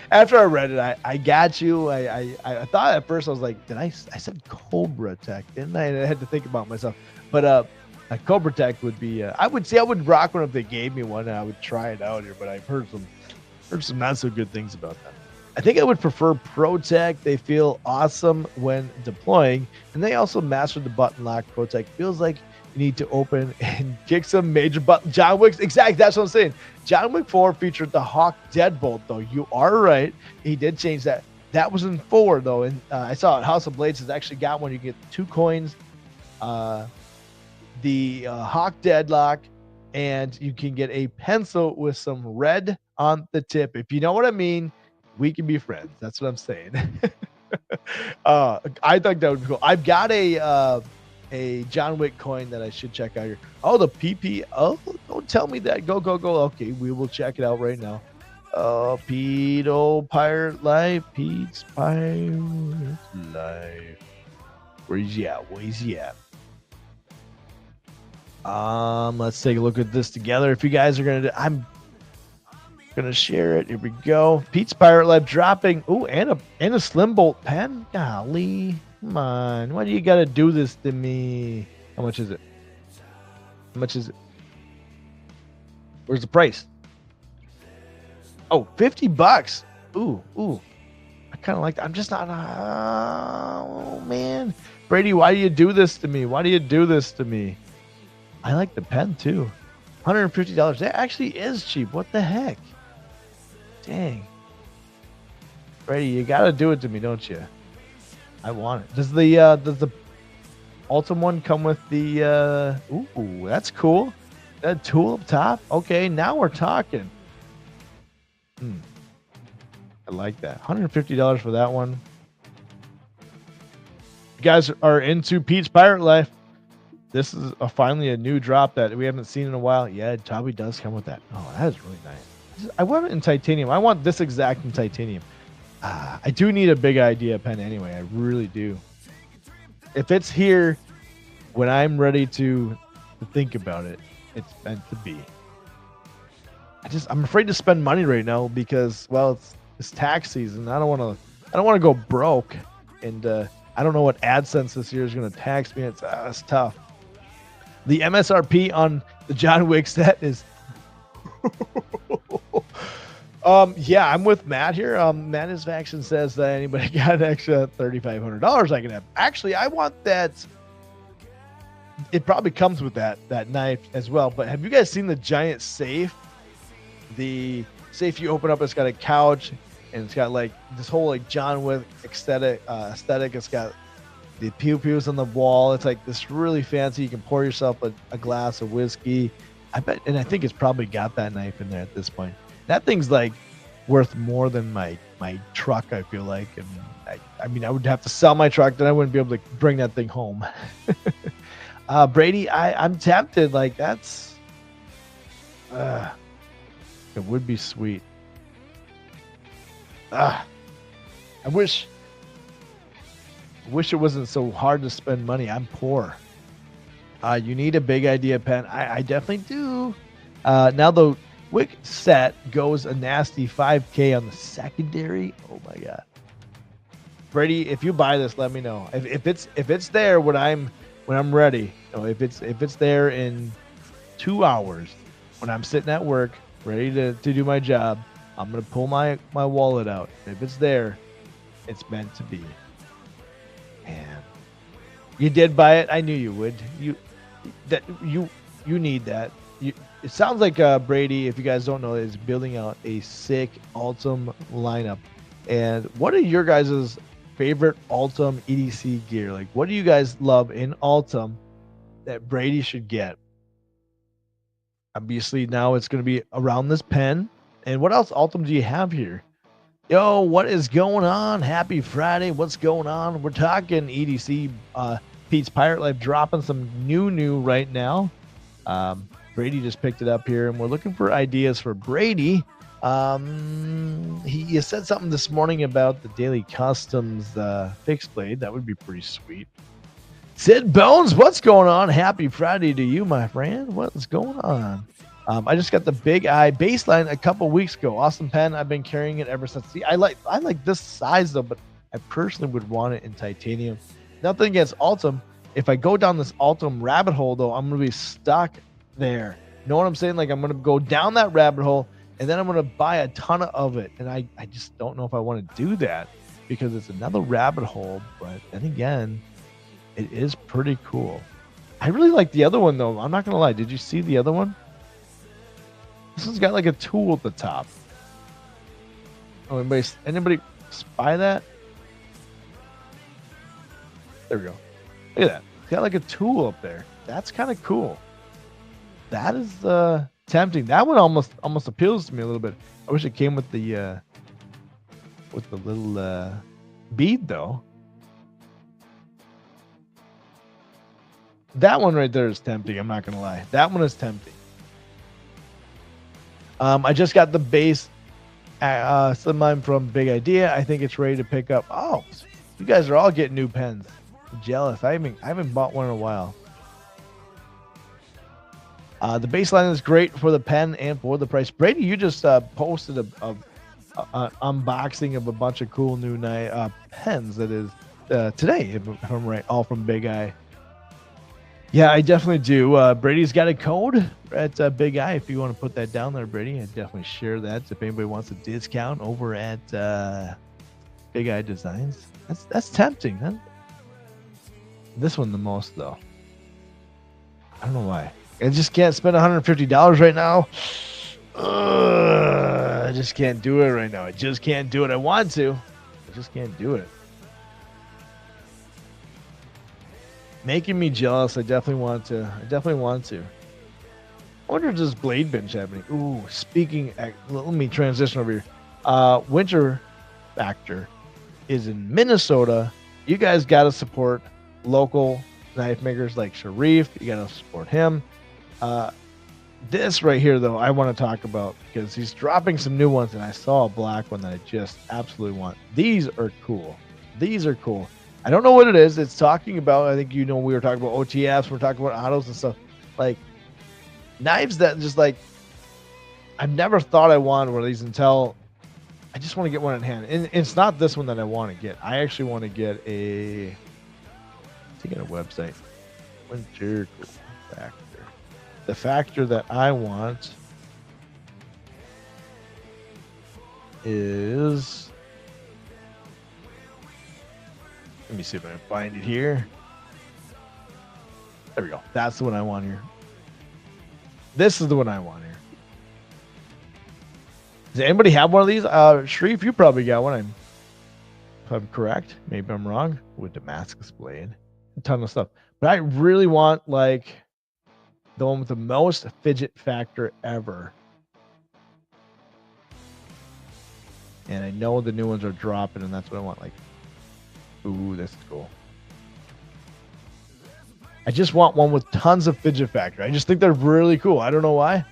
After I read it, I got you. I thought at first I was like, I said Cobra Tech, didn't I? And I had to think about myself. But a Cobra Tech would be. I would rock one if they gave me one, and I would try it out here. But I've heard some not so good things about them. I think I would prefer ProTech. They feel awesome when deploying, and they also mastered the button lock. ProTech feels like you need to open and kick some major button. John Wick's exactly. That's what I'm saying. John Wick 4 featured the Hawk Deadbolt, though. You are right. He did change that. That was in 4, though, and I saw it. House of Blades has actually got one. You get 2 coins. The Hawk Deadlock, and you can get a pencil with some red on the tip. If you know what I mean, we can be friends. That's what I'm saying. I think that would be cool. I've got a John Wick coin that I should check out here. Oh, the PP. Oh, don't tell me that. Go. Okay, we will check it out right now. Pedo Pirate Life. Pete's Pirate Life. Where's he at? Let's take a look at this together. If you guys are I'm gonna share it. Here we go. Pete's Pirate Life dropping. Ooh, and a Slim Bolt pen. Golly, come on. Why do you gotta do this to me? How much is it? Where's the price? Oh, $50. Ooh. I kind of like that. I'm just not. Oh man, Brady, why do you do this to me? I like the pen too. $150. That actually is cheap. What the heck? Dang. Brady, you gotta do it to me, don't you? I want it. Does the Ultim one come with the ooh, that's cool. That tool up top? Okay, now we're talking. I like that. $150 for that one. You guys are into Pete's Pirate Life. This is finally a new drop that we haven't seen in a while. Yeah, it probably does come with that. Oh, that is really nice. I want it in titanium. I want this exact in titanium. I do need a big idea pen anyway. I really do. If it's here when I'm ready to think about it, it's meant to be. I'm afraid to spend money right now because, well, it's tax season. I don't want to go broke, and I don't know what AdSense this year is going to tax me. It's tough. The MSRP on the John Wick set is Yeah, I'm with Matt here. Matt is Faction says that anybody got an extra $3,500 I can have. Actually, I want that. It probably comes with that knife as well. But have you guys seen the giant safe? The safe you open up, it's got a couch and it's got like this whole like John Wick aesthetic. It's got the pew pews on the wall. It's like this really fancy. You can pour yourself a glass of whiskey. I bet, and I think it's probably got that knife in there at this point. That thing's like worth more than my truck, I feel like. And I mean, I would have to sell my truck, then I wouldn't be able to bring that thing home. Brady, I'm tempted. Like that's, it would be sweet. I wish it wasn't so hard to spend money. I'm poor. You need a big idea pen. I definitely do. Now the Wick set goes a nasty 5K on the secondary. Oh my god, Brady! If you buy this, let me know. If it's there when I'm ready. You know, if it's there in 2 hours when I'm sitting at work ready to do my job, I'm gonna pull my wallet out. If it's there, it's meant to be. And you did buy it. I knew you would. You need that. It sounds like Brady, if you guys don't know, is building out a sick Ultim lineup. And what are your guys' favorite Ultim EDC gear? Like, what do you guys love in Ultim that Brady should get? Obviously, now it's going to be around this pen. And what else Ultim do you have here? Yo, what is going on? Happy Friday. What's going on? We're talking EDC. Pete's Pirate Life dropping some new right now. Brady just picked it up here, and we're looking for ideas for Brady. He said something this morning about the Daily Customs fixed blade. That would be pretty sweet. Sid Bones, what's going on? Happy Friday to you, my friend. What's going on? I just got the Big Eye baseline a couple weeks ago. Awesome pen. I've been carrying it ever since. See, I like this size though, but I personally would want it in titanium. Nothing against Ultim. If I go down this Ultim rabbit hole though, I'm gonna be stuck there. You know what I'm saying? Like I'm gonna go down that rabbit hole and then I'm gonna buy a ton of it. And I just don't know if I want to do that because it's another rabbit hole. But then again, it is pretty cool. I really like the other one though. I'm not gonna lie. Did you see the other one? This one's got like a tool at the top. Oh, anybody spy that? There we go. Look at that. It's got like a tool up there. That's kind of cool. That is tempting. That one almost appeals to me a little bit. I wish it came with the little bead though. That one right there is tempting. I'm not gonna lie. That one is tempting. I just got the base slimline from Big Idea. I think it's ready to pick up. Oh, you guys are all getting new pens. I'm jealous. I haven't bought one in a while. The baseline is great for the pen and for the price. Brady, you just posted a unboxing of a bunch of cool new pens. That is today, if I'm right, all from Big Eye. Yeah, I definitely do. Brady's got a code at Big Eye. If you want to put that down there, Brady, I'd definitely share that. If anybody wants a discount over at Big Eye Designs, that's tempting. Huh? This one the most though. I don't know why. I just can't spend $150 right now. I just can't do it right now. I just can't do it. I want to. I just can't do it. Making me jealous. I definitely want to. I wonder if this blade bench happening. Ooh, speaking. Let me transition over here. Winter Factor is in Minnesota. You guys got to support local knife makers like Sharif. You got to support him. This right here, though, I want to talk about because he's dropping some new ones, and I saw a black one that I just absolutely want. These are cool. I don't know what it is. It's talking about, I think, we were talking about OTFs, we're talking about autos and stuff. Like, knives that just, like, I've never thought I wanted one of these until I just want to get one in hand. And it's not this one that I want to get. I actually want to get a website. Winter Factor. The factor that I want is, let me see if I can find it here. There we go. That's the one I want here. This is the one I want here. Does anybody have one of these? Sharif, you probably got one. If I'm correct. Maybe I'm wrong. With Damascus blade. A ton of stuff. But I really want like the one with the most fidget factor ever. And I know the new ones are dropping, and that's what I want. Like, ooh, this is cool. I just want one with tons of fidget factor. I just think they're really cool. I don't know why.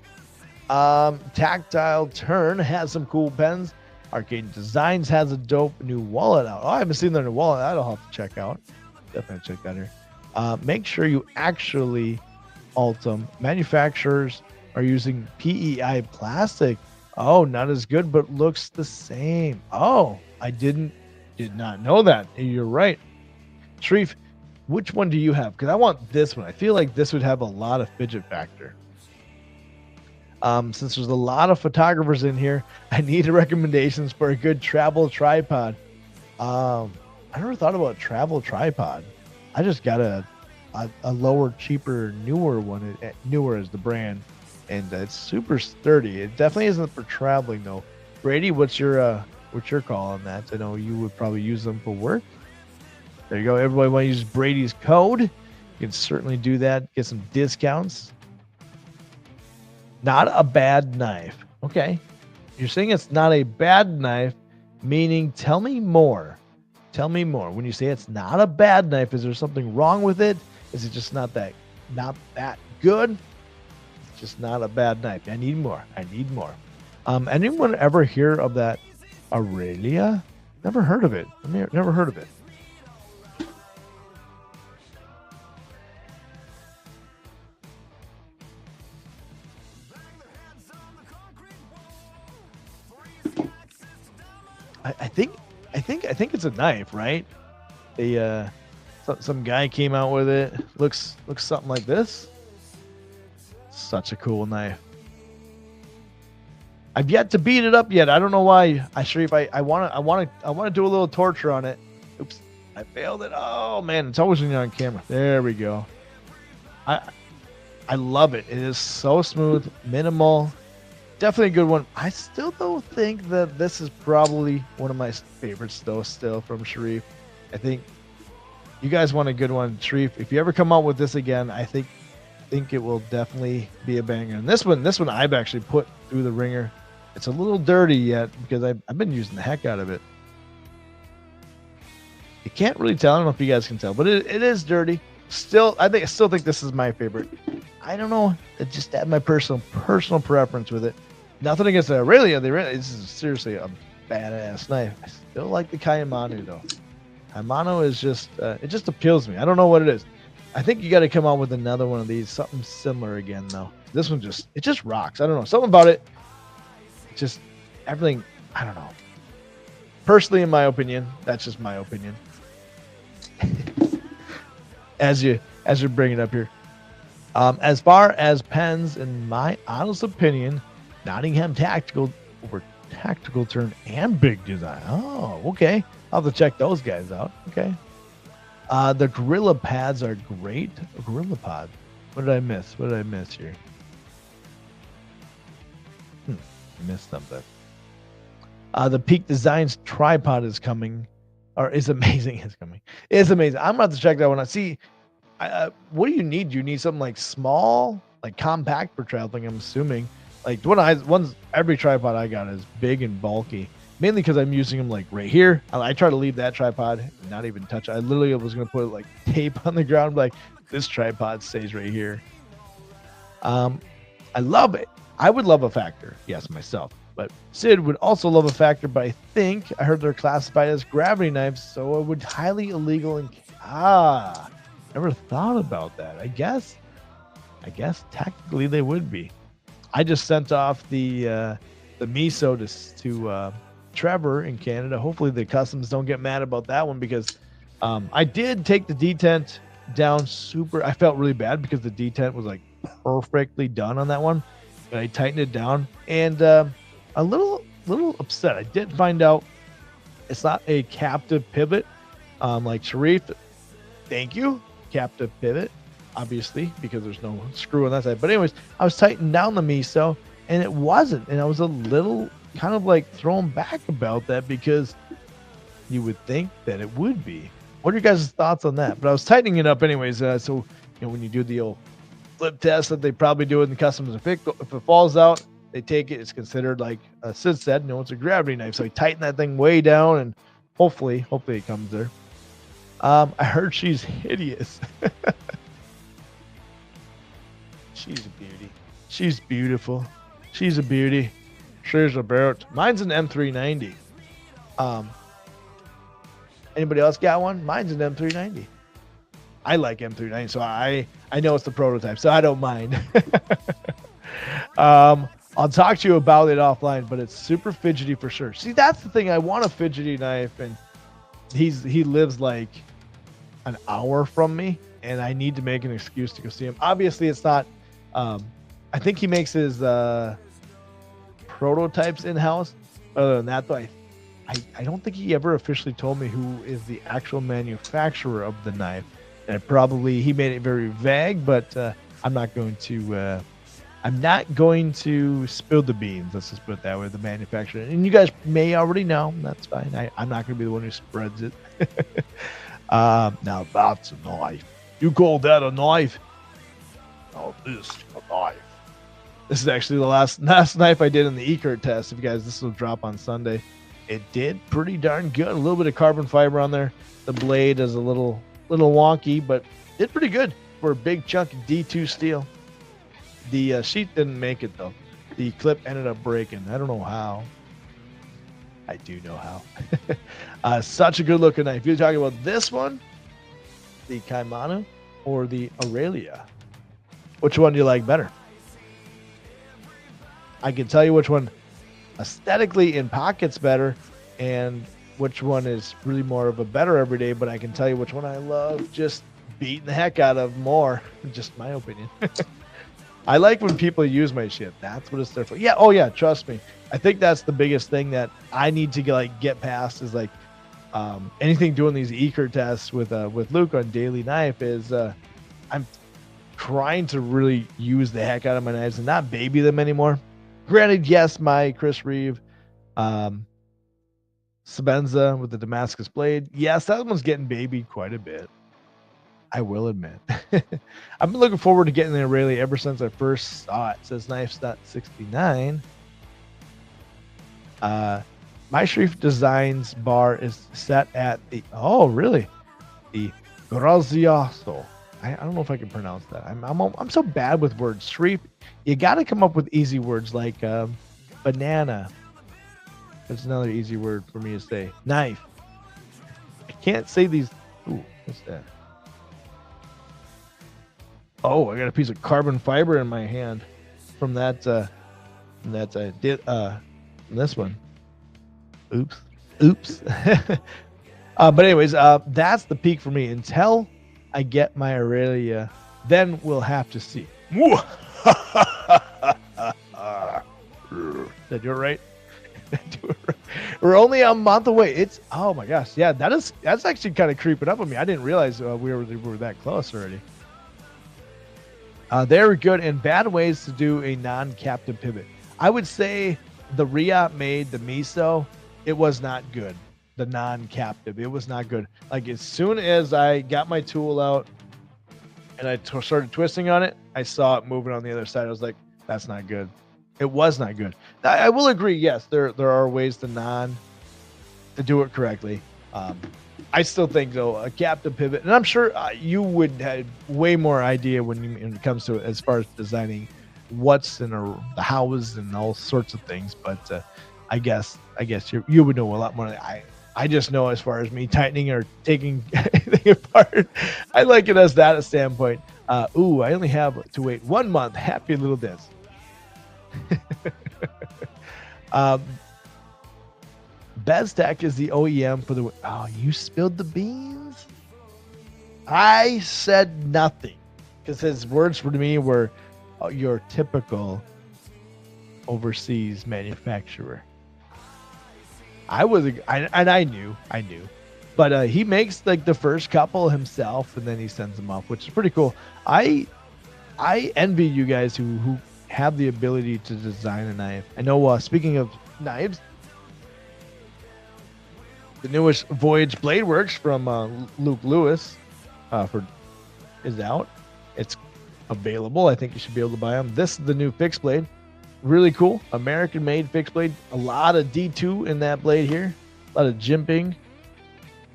Tactile Turn has some cool pens. Arcade Designs has a dope new wallet out. Oh, I haven't seen their new wallet. I'll have to check out. Definitely check that here. Make sure you actually Ultim. Manufacturers are using PEI plastic. Oh, not as good, but looks the same. Oh, I did not know that. You're right. Sharif, which one do you have? Because I want this one. I feel like this would have a lot of fidget factor. Since there's a lot of photographers in here, I need recommendations for a good travel tripod. I never thought about travel tripod. I just got a lower, cheaper, newer one. Newer is the brand, and it's super sturdy. It definitely isn't for traveling though. Brady, what's your call on that? I know you would probably use them for work. There you go. Everybody want to use Brady's code. You can certainly do that. Get some discounts. Not a bad knife. Okay. You're saying it's not a bad knife, meaning tell me more. Tell me more. When you say it's not a bad knife, is there something wrong with it? Is it just not that good? It's just not a bad knife. I need more. I need more. Anyone ever hear of that Aurelia? Never heard of it. Never heard of it. I think it's a knife, right? Some guy came out with it. Looks something like this. Such a cool knife. I've yet to beat it up yet. I don't know why. Sharif, I want to do a little torture on it. Oops, I failed it. Oh man, it's always when you're on camera. There we go. I love it. It is so smooth, minimal. Definitely a good one. I still don't think that this is probably one of my favorites though. Still from Sharif, I think you guys want a good one, Sharif. If you ever come out with this again, I think it will definitely be a banger. And this one I've actually put through the ringer. It's a little dirty yet because I've been using the heck out of it. You can't really tell. I don't know if you guys can tell, but it is dirty. Still, I still think this is my favorite. I don't know. It just had my personal preference with it. Nothing against the Aurelia. This is seriously a badass knife. I still like the Kayamanu though. Kayamanu is just it just appeals to me. I don't know what it is. I think you got to come out with another one of these, something similar again though. This one just rocks. I don't know, something about it. Just everything. I don't know. Personally, in my opinion, that's just my opinion. as you're bringing it up here. As far as pens, in my honest opinion, Nottingham Tactical over Tactical Turn and Big Design. Oh, okay. I'll have to check those guys out. Okay. The Gorilla Pads are great. Gorilla Pod. What did I miss? What did I miss here? Missed something. The Peak Designs tripod is coming, or is amazing. It's coming. It's amazing. I'm about to check that one out. See, what do you need? Do you need something like small, like compact for traveling? I'm assuming. Like every tripod I got is big and bulky, mainly because I'm using them like right here. I try to leave that tripod, not even touch it. I literally was gonna put like tape on the ground, like this tripod stays right here. I love it. I would love a Factor, yes, myself. But Sid would also love a Factor, but I think I heard they're classified as gravity knives, so it would highly illegal and never thought about that. I guess technically they would be. I just sent off the miso to Trevor in Canada. Hopefully the customs don't get mad about that one because I did take the detent down super. I felt really bad because the detent was like perfectly done on that one, but I tightened it down and the little upset. I did find out it's not a captive pivot, like Sharif. Thank you, captive pivot, obviously, because there's no screw on that side. But anyways, I was tightening down the miso, and it wasn't, and I was a little kind of like thrown back about that because you would think that it would be. What are your guys' thoughts on that? But I was tightening it up anyways. So when you do the old flip test that they probably do in the customs, if it falls out, they take it. It's considered like Sid said, it's a gravity knife. So I tighten that thing way down, and hopefully it comes there. I heard she's hideous. She's a beauty. She's beautiful. She's a beauty. She's a beaut. Mine's an M390. Anybody else got one? Mine's an M390. I like M390, so I know it's the prototype, so I don't mind. I'll talk to you about it offline, but it's super fidgety for sure. See, that's the thing. I want a fidgety knife, and he lives like an hour from me, and I need to make an excuse to go see him. Obviously, it's not. I think he makes his prototypes in-house. Other than that, though, I don't think he ever officially told me who is the actual manufacturer of the knife. And he made it very vague, but I'm not going to spill the beans. Let's just put it that way. The manufacturer, and you guys may already know. That's fine. I'm not going to be the one who spreads it. Now that's a knife. You call that a knife? Oh, this is a knife. This is actually the last knife I did in the E-Kurt test. If you guys, this will drop on Sunday. It did pretty darn good. A little bit of carbon fiber on there. The blade is a little wonky, but did pretty good for a big chunk of D2 steel. The sheath didn't make it though. The clip ended up breaking. I don't know how. I do know how. Such a good looking knife. You're talking about this one, the Kaimanu, or the Aurelia? Which one do you like better? I can tell you which one aesthetically in pockets better, and which one is really more of a better everyday, but I can tell you which one I love just beating the heck out of more. Just my opinion. I like when people use my shit. That's what it's there for. Yeah. Oh yeah. Trust me. I think that's the biggest thing that I need to get past is anything doing these E-Kurt tests with Luke on Daily Knife is I'm trying to really use the heck out of my knives and not baby them anymore. Granted, yes, my Chris Reeve Sabenza with the Damascus blade. Yes, that one's getting babied quite a bit. I will admit. I've been looking forward to getting the Aurelia ever since I first saw it. It says Knifes.69. My Sharif Designs bar is set at the the Grazioso. I don't know if I can pronounce that. I'm so bad with words. Sharif, you got to come up with easy words like banana. That's another easy word for me to say. Knife. I can't say these. Ooh, what's that? Oh, I got a piece of carbon fiber in my hand from that. This one. Oops. But anyways, that's the peak for me. Until I get my Aurelia, then we'll have to see. Did you right? We're only a month away. It's oh my gosh, yeah. That's actually kind of creeping up on me. I didn't realize we were that close already. There are good and bad ways to do a non-captive pivot. I would say the Ria made the miso. It was not good. The non-captive, it was not good. Like as soon as I got my tool out and I started twisting on it, I saw it moving on the other side. I was like, that's not good. It was not good. I will agree. Yes, there are ways to do it correctly. I still think though a captive pivot, and I'm sure you would have way more idea when it comes to it as far as designing what's in the house and all sorts of things. But I guess you would know a lot more than I just know as far as me tightening or taking anything apart. I like it as that a standpoint. I only have to wait 1 month. Happy little this. Beztech is the OEM for the. Oh, you spilled the beans. I said nothing because his words for me were your typical overseas manufacturer. I knew, but he makes like the first couple himself, and then he sends them off, which is pretty cool. I envy you guys who have the ability to design a knife. I know. Speaking of knives, the newest Voyage Blade Works from Luke Lewis for is out. It's available. I think you should be able to buy them. This is the new fixed blade. Really cool. American-made fixed blade. A lot of D2 in that blade here. A lot of jimping.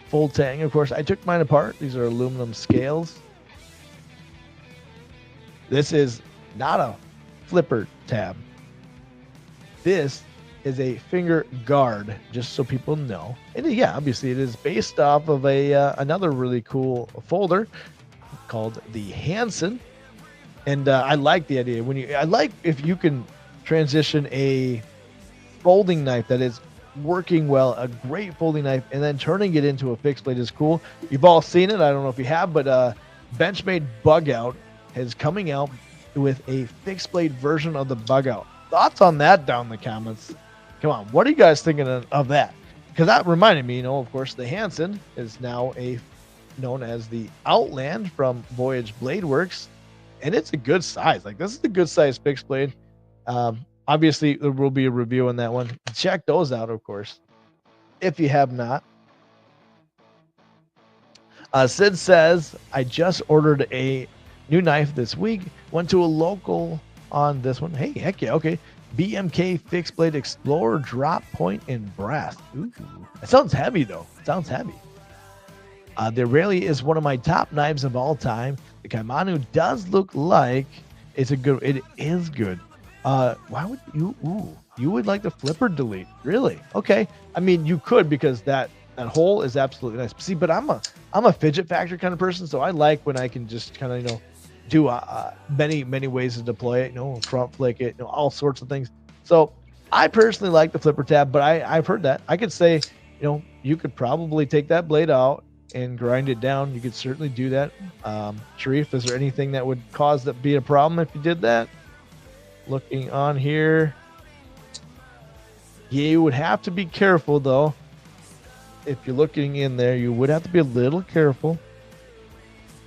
Full tang, of course. I took mine apart. These are aluminum scales. This is not a flipper tab. This is a finger guard, just so people know. And yeah, obviously it is based off of a another really cool folder called the Hansen. And I like the idea I like if you can transition a folding knife that is working well, a great folding knife, and then turning it into a fixed blade is cool. You've all seen it. I don't know if you have, but Benchmade Bug Out is coming out with a fixed blade version of the Bug Out. Thoughts on that down in the comments? Come on, what are you guys thinking of that? Because that reminded me, of course, the Hansen is now known as the Outland from Voyage Blade Works, and it's a good size. Like, this is a good size fixed blade. Obviously, there will be a review on that one. Check those out, of course, if you have not. Sid says, I just ordered a new knife this week. Went to a local on this one. Hey, heck yeah, okay. BMK Fixed Blade Explorer Drop Point in Brass. Ooh, it sounds heavy, though. It sounds heavy. The Aurelia is one of my top knives of all time. The Kaimanu does look like it is good. Why would you? Ooh, you would like the flipper delete? Really? Okay. I mean, you could, because that hole is absolutely nice. See, but I'm a fidget factor kind of person, so I like when I can just kind of do many ways to deploy it. Front flick it, all sorts of things. So I personally like the flipper tab, but I've heard that I could say, you could probably take that blade out and grind it down. You could certainly do that. Sharif, is there anything that would cause that be a problem if you did that? Looking on here, you would have to be careful though. If you're looking in there, you would have to be a little careful.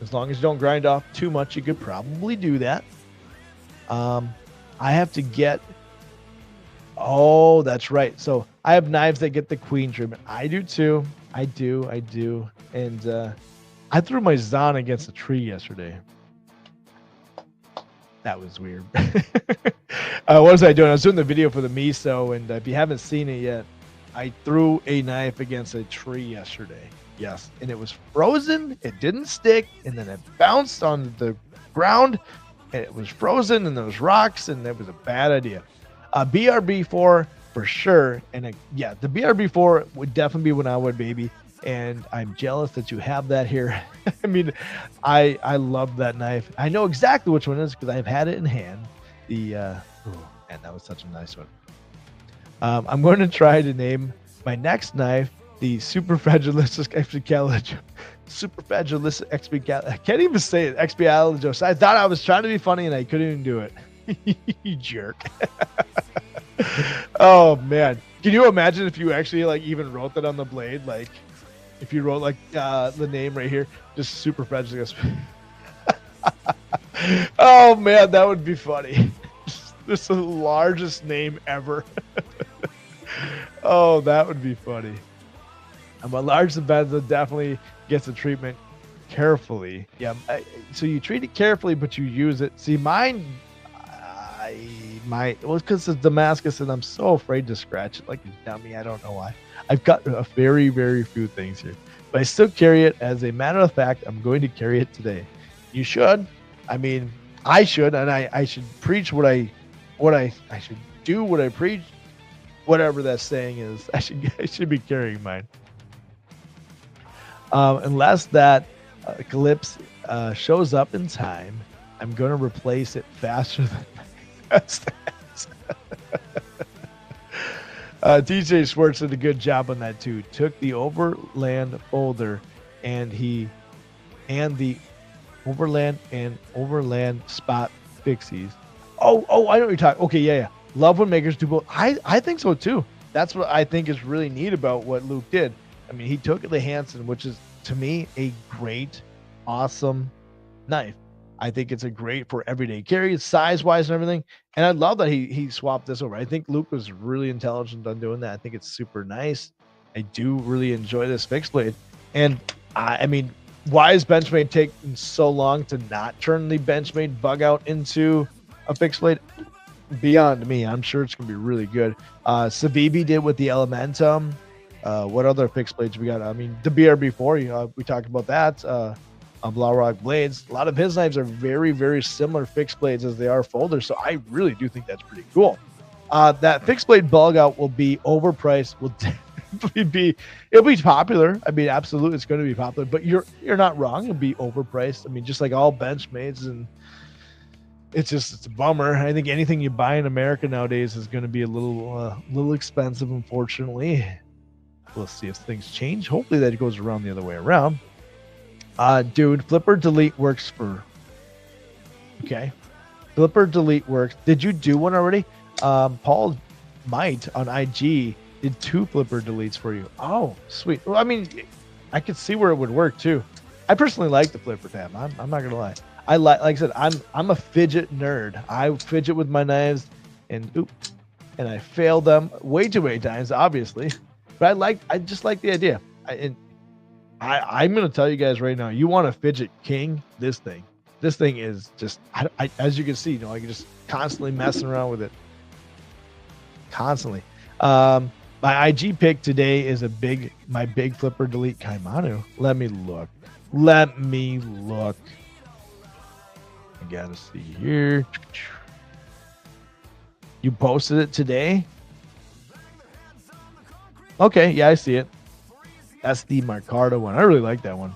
As long as you don't grind off too much, you could probably do that. I have to get. Oh, that's right. So I have knives that get the queen treatment. I do too. I do. And I threw my Zahn against a tree yesterday. That was weird. What was I doing? I was doing the video for the miso, and if you haven't seen it yet, I threw a knife against a tree yesterday. Yes, and it was frozen. It didn't stick, and then it bounced on the ground, and it was frozen, and there was rocks, and it was a bad idea. BRB4 for sure, and the BRB4 would definitely be when I would, baby. And I'm jealous that you have that here. I mean, I love that knife. I know exactly which one it is because I've had it in hand. And that was such a nice one. I'm going to try to name my next knife the Superfragilistic Expicalijo. Superfragilistic Expicalijo. I can't even say it. Expicalijo. So I thought I was trying to be funny and I couldn't even do it. You jerk. Oh man, can you imagine if you actually even wrote that on the blade? Like, if you wrote the name right here, just Superfragilistic. Oh man, that would be funny. This is the largest name ever. Oh, that would be funny. And my large Benza definitely gets the treatment carefully. Yeah, so you treat it carefully, but you use it. See, mine, because it's Damascus, and I'm so afraid to scratch it like a dummy. I don't know why. I've got a very, very few things here, but I still carry it. As a matter of fact, I'm going to carry it today. You should. I mean, I should, and I should preach I should do what I preach. Whatever that saying is, I should be carrying mine. Unless that eclipse shows up in time, I'm going to replace it faster than fast. DJ Schwartz did a good job on that too. Took the overland folder and the overland and overland spot fixies. Oh, I know what you're talking. Okay, yeah. Love when makers do both. I think so too. that's what I think is really neat about what Luke did. I mean, he took the Hansen, which is to me a great, awesome knife. I think it's a great for everyday carry, size wise and everything. And I love that he swapped this over. I think Luke was really intelligent on doing that. I think it's super nice. I do really enjoy this fixed blade. And I mean, why is Benchmade taking so long to not turn the Benchmade bug out into a fixed blade? Beyond me. I'm sure it's gonna be really good. Sabibi did with the Elementum. What other fixed blades we got? I mean, the BRB4, we talked about that. Blah Rock Blades. A lot of his knives are very, very similar fixed blades as they are folders. So I really do think that's pretty cool. That fixed blade bug out will be overpriced. Will it'll be popular. I mean, absolutely, it's going to be popular. But you're not wrong. It'll be overpriced. I mean, just like all Benchmades, and it's a bummer. I think anything you buy in America nowadays is going to be a little expensive, unfortunately. We'll see if things change. Hopefully that goes around the other way around. Dude, Flipper Delete works for... Okay. Flipper Delete works. Did you do one already? Paul Might on IG did 2 Flipper Deletes for you. Oh, sweet. Well, I mean, I could see where it would work too. I personally like the Flipper tab. I'm not gonna lie. Like I said, I'm a fidget nerd. I fidget with my knives, and and I fail them way too many times, obviously. But I just like the idea. I'm going to tell you guys right now, you want a fidget king, this thing is just, as you can see, I can just constantly messing around with it. Constantly. My IG pick today is my big Flipper Delete Kaimanu. Let me look. I got to see here. You posted it today? Okay. Yeah, I see it. That's the Marcardo one. I really like that one.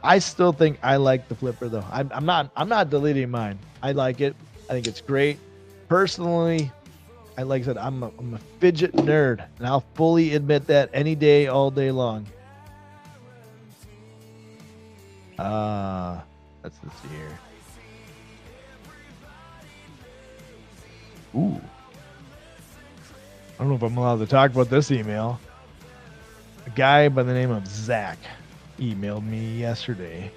I still think I like the Flipper though. I'm not deleting mine. I like it. I think it's great. Personally, like I said, I'm a fidget nerd, and I'll fully admit that any day, all day long. Let's see here. Ooh. I don't know if I'm allowed to talk about this email. A guy by the name of Zach emailed me yesterday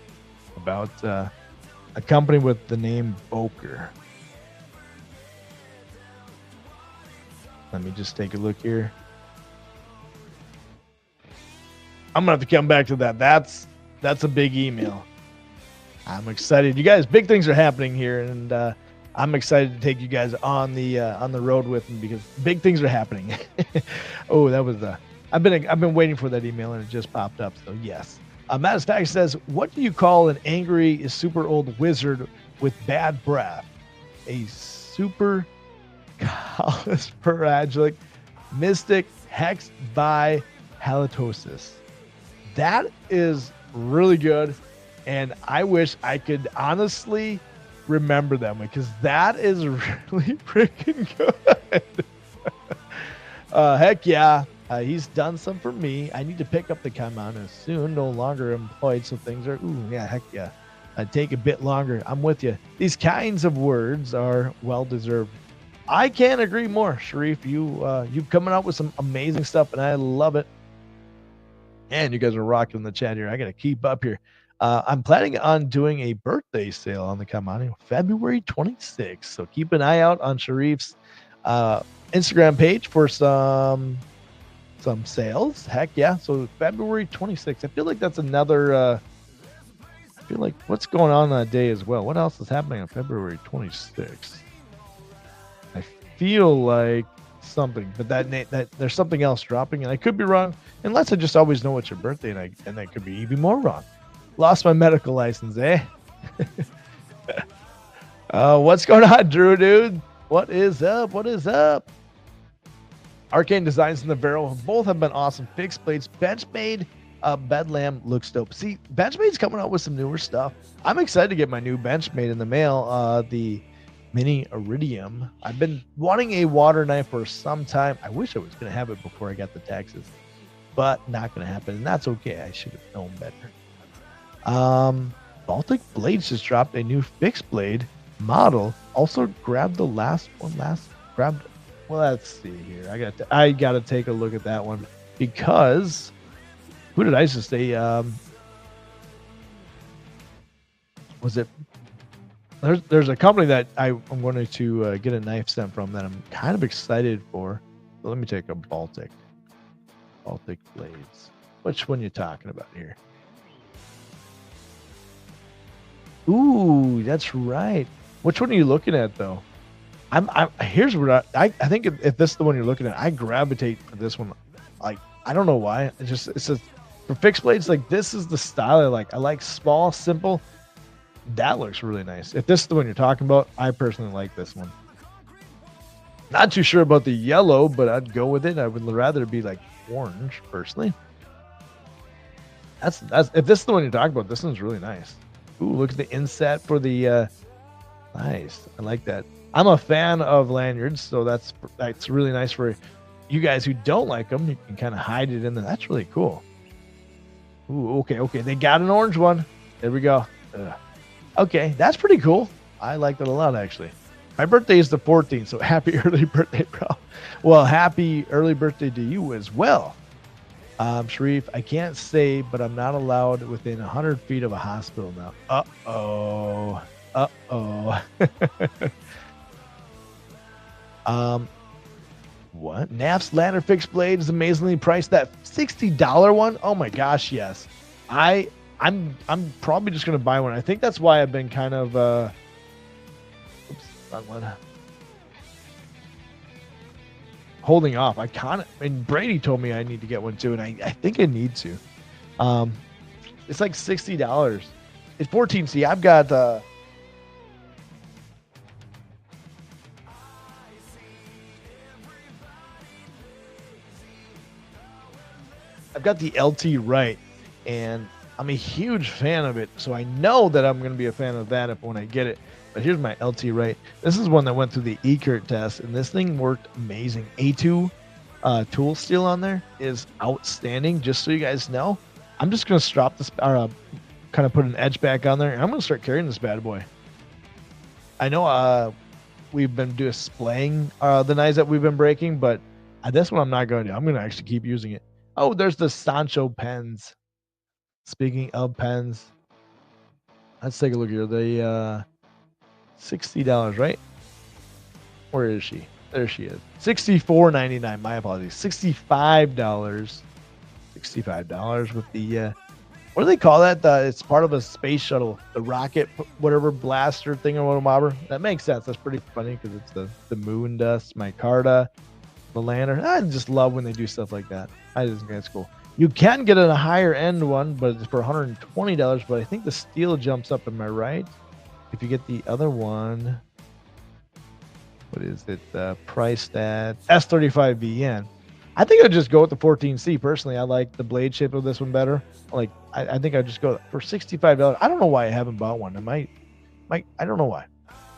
about a company with the name Boker. Let me just take a look here. I'm gonna have to come back to that. That's a big email. I'm excited. You guys, big things are happening here, and I'm excited to take you guys on the road with me because big things are happening. Oh, that was I've been waiting for that email, and it just popped up. So yes. Matt of Fact says, "What do you call an angry, super old wizard with bad breath? A super calisperagic mystic hexed by halitosis." That is really good, and I wish I could honestly remember them because that is really freaking good. Heck yeah. He's done some for me. I need to pick up the Kaimanu soon. No longer employed, so things are, heck yeah. Take a bit longer. I'm with you. These kinds of words are well-deserved. I can't agree more, Sharif. You've coming out with some amazing stuff, and I love it. And you guys are rocking the chat here. I got to keep up here. I'm planning on doing a birthday sale on the Kaimanu February 26th, so keep an eye out on Sharif's Instagram page for some sales. Heck yeah. So February 26th. I feel like that's another I feel like what's going on that day as well. What else is happening on February 26th? I feel like something, but that there's something else dropping, and I could be wrong, unless I just always know it's your birthday, and I could be even more wrong. Lost my medical license, eh? What's going on, Drew, dude? What is up? Arcane Designs and the Barrel both have been awesome fixed blades. Benchmade Bedlam looks dope. See, Benchmade's coming out with some newer stuff. I'm excited to get my new Benchmade in the mail. The Mini Iridium. I've been wanting a water knife for some time. I wish I was going to have it before I got the taxes, but not going to happen, and that's okay. I should have known better. Baltic Blades just dropped a new fixed blade model. Also grabbed the last one. Grabbed Well, let's see here. I got to take a look at that one because who did I just say? Was it? There's a company that I'm going to get a knife sent from that I'm kind of excited for. So let me take a Baltic blades. Which one you talking about here? Ooh, that's right. Which one are you looking at though? I'm here's what I think if this is the one you're looking at, I gravitate to this one. Like I don't know why. It's just for fixed blades, like this is the style I like. I like small, simple. That looks really nice. If this is the one you're talking about, I personally like this one. Not too sure about the yellow, but I'd go with it. I would rather it be like orange, personally. That's if this is the one you're talking about, this one's really nice. Ooh, look at the inset for the nice. I like that. I'm a fan of lanyards, so that's really nice for you guys who don't like them. You can kind of hide it in there. That's really cool. Ooh, okay. They got an orange one. There we go. Okay, that's pretty cool. I like that a lot, actually. My birthday is the 14th, so happy early birthday, bro. Well, happy early birthday to you as well. Sharif, I can't say, but I'm not allowed within 100 feet of a hospital now. Uh-oh. What? NAF's ladder fixed blade is amazingly priced. That $60 one? Oh my gosh, yes. I'm probably just gonna buy one. I think that's why I've been kind of holding off. And Brady told me I need to get one too, and I think I need to. It's like $60. It's 14. See, I've got the LT right, and I'm a huge fan of it, so I know that I'm going to be a fan of that when I get it. But here's my LT right. This is one that went through the ECURT test, and this thing worked amazing. A2 tool steel on there is outstanding, just so you guys know. I'm just going to strap this, or kind of put an edge back on there, and I'm going to start carrying this bad boy. I know we've been displaying the knives that we've been breaking, but this one I'm not going to do. I'm going to actually keep using it. Oh, there's the Sancho pens. Speaking of pens, let's take a look here. The $60, right? Where is she? There she is. $64.99. My apologies. $65. $65 with the what do they call that? It's part of a space shuttle, the rocket, whatever blaster thing or whatever. That makes sense. That's pretty funny because it's the moon dust, micarta, the lantern. I just love when they do stuff like that. I just think that's cool. You can get a higher end one, but it's for $120. But I think the steel jumps up. Am I right? If you get the other one, what is it? Priced at S35VN. I think I'd just go with the 14C personally. I like the blade shape of this one better. Like I think I'd just go for $65. I don't know why I haven't bought one. I don't know why.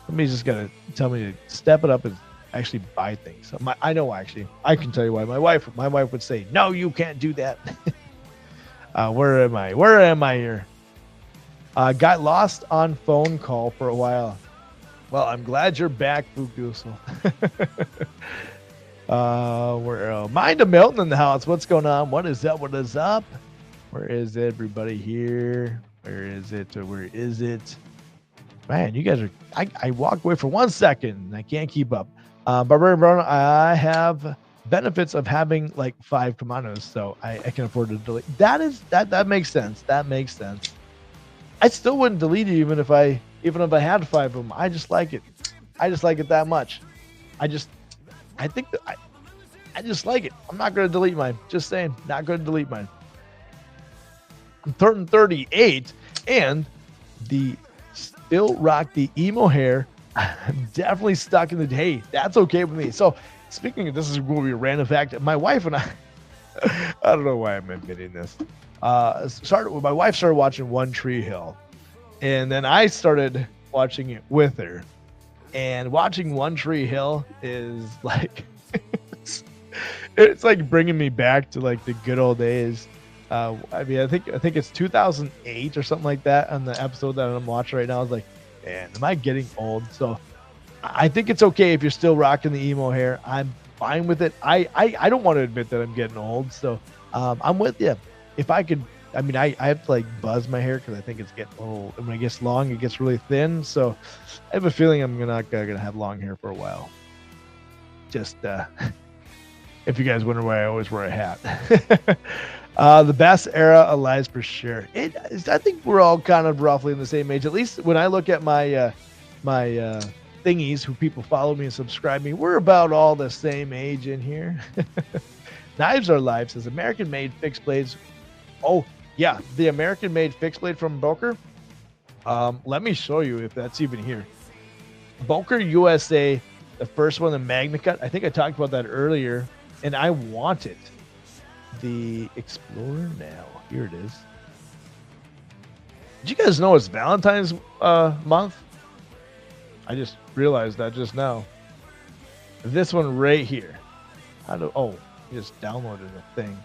Somebody's just gotta tell me to step it up and actually buy things. I know actually. I can tell you why. My wife would say, "No, you can't do that." Where am I? Where am I here? Got lost on phone call for a while. Well, I'm glad you're back, Fukuso. Where Mind of Milton in the house. What's going on? What is up? What is up? Where is everybody here? Where is it? Where is it? Man, you guys are. I walked away for 1 second. And I can't keep up. Barbarian Brown, I have benefits of having like 5 commandos, so I can afford to delete. That makes sense. That makes sense. I still wouldn't delete it even if I had 5 of them. I just like it. I just like it that much. I just like it. I'm not going to delete mine. Just saying, not going to delete mine. I'm turning 38, and still rock the emo hair. I'm definitely stuck in the day. That's okay with me. So, speaking of, this is going to be a random fact. My wife and I don't know why I'm admitting this. My wife started watching One Tree Hill, and then I started watching it with her. And watching One Tree Hill is like it's like bringing me back to like the good old days. I mean, I think it's 2008 or something like that on the episode that I'm watching right now. I was like, man, am I getting old? So I think it's okay if you're still rocking the emo hair. I'm fine with it. I don't want to admit that I'm getting old, so I'm with you. If I could, I mean, I have to like buzz my hair because I think it's getting old. And when it gets long, it gets really thin. So I have a feeling I'm not gonna have long hair for a while. Just if you guys wonder why I always wear a hat. The best era alive for sure. I think we're all kind of roughly in the same age. At least when I look at my thingies, who people follow me and subscribe me, we're about all the same age in here. Knives Are Life says American-made fixed blades. Oh yeah, the American-made fixed blade from Boker. Let me show you if that's even here. Boker USA, the first one, the Magna Cut. I think I talked about that earlier, and I want it. The Explorer now. Here it is. Did you guys know it's Valentine's month? I just realized that just now. This one right here. You just downloaded a thing.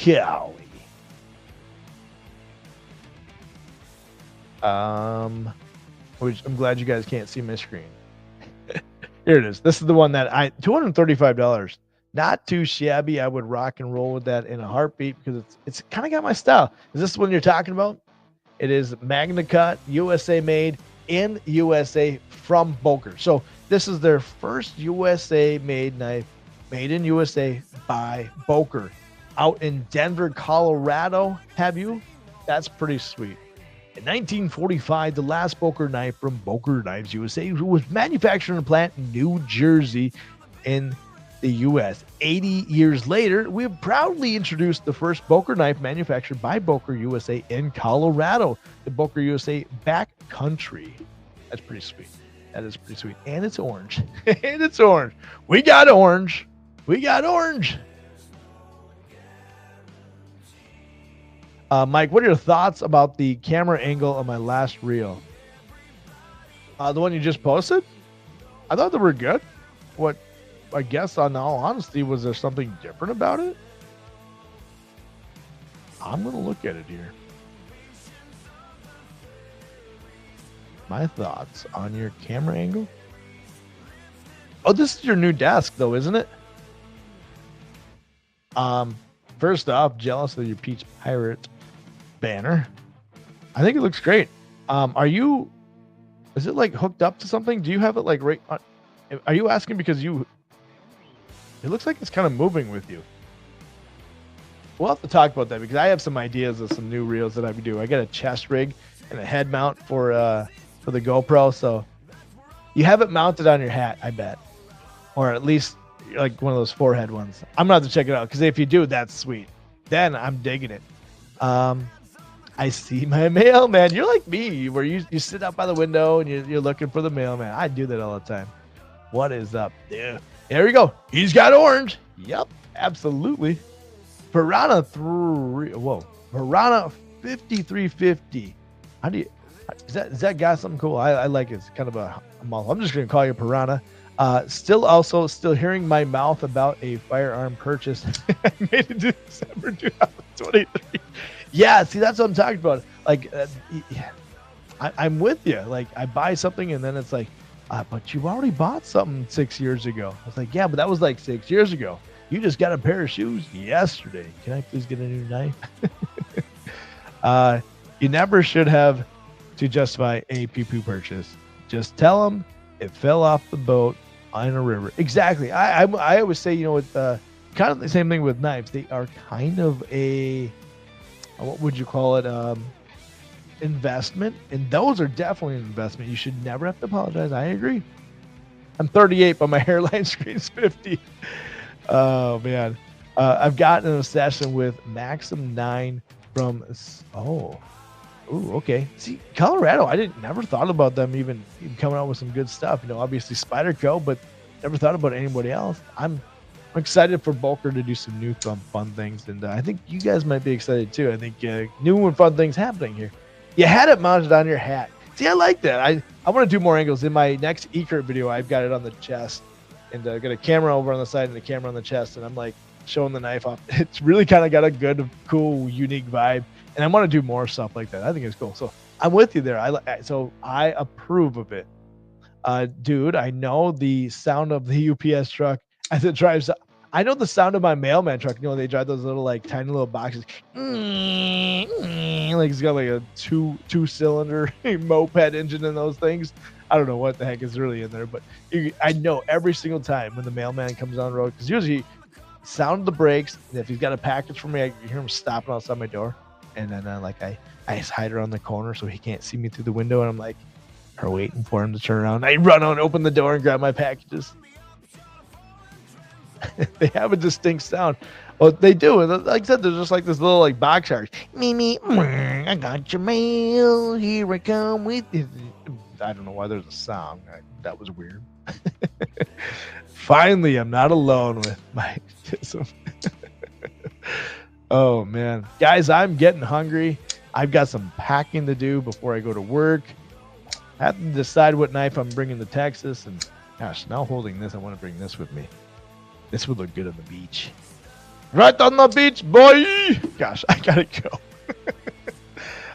Golly. Which I'm glad you guys can't see my screen. Here it is. This is the one that $235. Not too shabby. I would rock and roll with that in a heartbeat because it's kind of got my style. Is this the one you're talking about? It is Magna Cut, USA made in USA from Boker. So this is their first USA made knife, made in USA by Boker, out in Denver, Colorado. Have you? That's pretty sweet. In 1945, the last Boker knife from Boker Knives USA was manufactured in a plant in New Jersey in the U.S. 80 years later, we have proudly introduced the first Boker knife manufactured by Boker USA in Colorado, the Boker USA backcountry. That's pretty sweet. That is pretty sweet. And it's orange. And it's orange. We got orange. We got orange. Mike, what are your thoughts about the camera angle of my last reel? The one you just posted? I thought they were good. What, I guess, on all honesty, was there something different about it? I'm going to look at it here. My thoughts on your camera angle? Oh, this is your new desk, though, isn't it? First off, jealous of your Peach Pirate banner. I think it looks great. Is it like hooked up to something? Do you have it like right on? Are you asking because it looks like it's kind of moving with you. We'll have to talk about that because I have some ideas of some new reels that I would do. I got a chest rig and a head mount for the GoPro. So you have it mounted on your hat, I bet. Or at least like one of those forehead ones. I'm gonna have to check it out because if you do, that's sweet. Then I'm digging it. I see my mailman. You're like me, where you sit out by the window and you're looking for the mailman. I do that all the time. What is up, dude? There we go. He's got orange. Yep, absolutely. Piranha 5350. How do you? Is that guy something cool? I like it. It's kind of a mouth. I'm just gonna call you Piranha. Still hearing my mouth about a firearm purchase. I made it to December 2023. Yeah, see, that's what I'm talking about. Like, I'm with you. Like, I buy something and then it's like, but you already bought something 6 years ago. I was like, yeah, but that was like 6 years ago. You just got a pair of shoes yesterday. Can I please get a new knife? You never should have to justify a poo-poo purchase. Just tell them it fell off the boat on a river. Exactly. I always say, with kind of the same thing with knives. They are kind of a, what would you call it? Investment. And those are definitely an investment. You should never have to apologize. I agree. I'm 38, but my hairline screen's 50. Oh, man. I've gotten in a session with Maxim 9 from, okay. See, Colorado, I never thought about them even coming out with some good stuff. Obviously Spyderco, but never thought about anybody else. I'm excited for Boker to do some new fun things, and I think you guys might be excited too. I think new and fun things happening here. You had it mounted on your hat. See, I like that. I want to do more angles. In my next E-Kurt video, I've got it on the chest, and got a camera over on the side and a camera on the chest, and I'm like showing the knife off. It's really kind of got a good, cool, unique vibe. And I want to do more stuff like that. I think it's cool. So I'm with you there. So I approve of it. Dude, I know the sound of the UPS truck as it drives up. I know the sound of my mailman truck. You know, they drive those little like tiny little boxes. Like it's got like a two cylinder moped engine in those things. I don't know what the heck is really in there, but I know every single time when the mailman comes on the road, because usually sound the brakes. And if he's got a package for me, I can hear him stopping outside my door. And then I just hide around the corner so he can't see me through the window. And I'm like, her waiting for him to turn around. I run out, open the door, and grab my packages. They have a distinct sound. Well, they do. Like I said, they're just like this little like box shark. Me, I got your mail. Here I come with you. I don't know why there's a song. That was weird. Finally, I'm not alone with my autism. Oh man, guys, I'm getting hungry. I've got some packing to do before I go to work. I have to decide what knife I'm bringing to Texas. And gosh, now holding this, I want to bring this with me. This would look good on the beach. Right on the beach, boy. Gosh, I gotta go.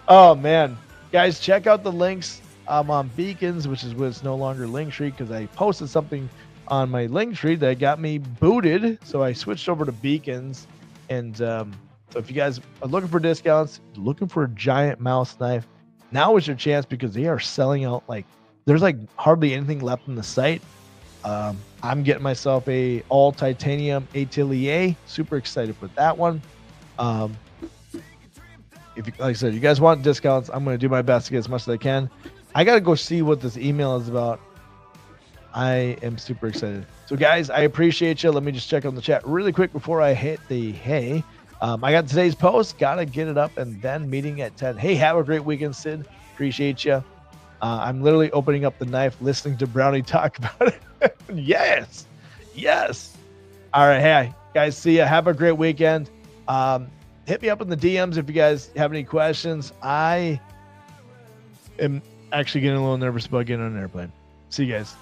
Oh man, guys, check out the links. I'm on Beacons, which is when it's no longer Linktree, because I posted something on my Linktree that got me booted. So I switched over to Beacons. And so if you guys are looking for discounts, looking for a giant mouse knife, now is your chance, because they are selling out. Like there's like hardly anything left in the site. I'm getting myself a all titanium Atelier. Super excited for that one. If you, like I said, you guys want discounts, I'm going to do my best to get as much as I can. I got to go see what this email is about. I am super excited. So guys, I appreciate you. Let me just check on the chat really quick before I hit the hey. I got today's post. Got to get it up, and then meeting at 10. Hey, have a great weekend, Sid. Appreciate you. I'm literally opening up the knife, listening to Brownie talk about it. Yes. All right. Hey, guys, see ya. Have a great weekend. Hit me up in the DMs if you guys have any questions. I am actually getting a little nervous about getting on an airplane. See you guys.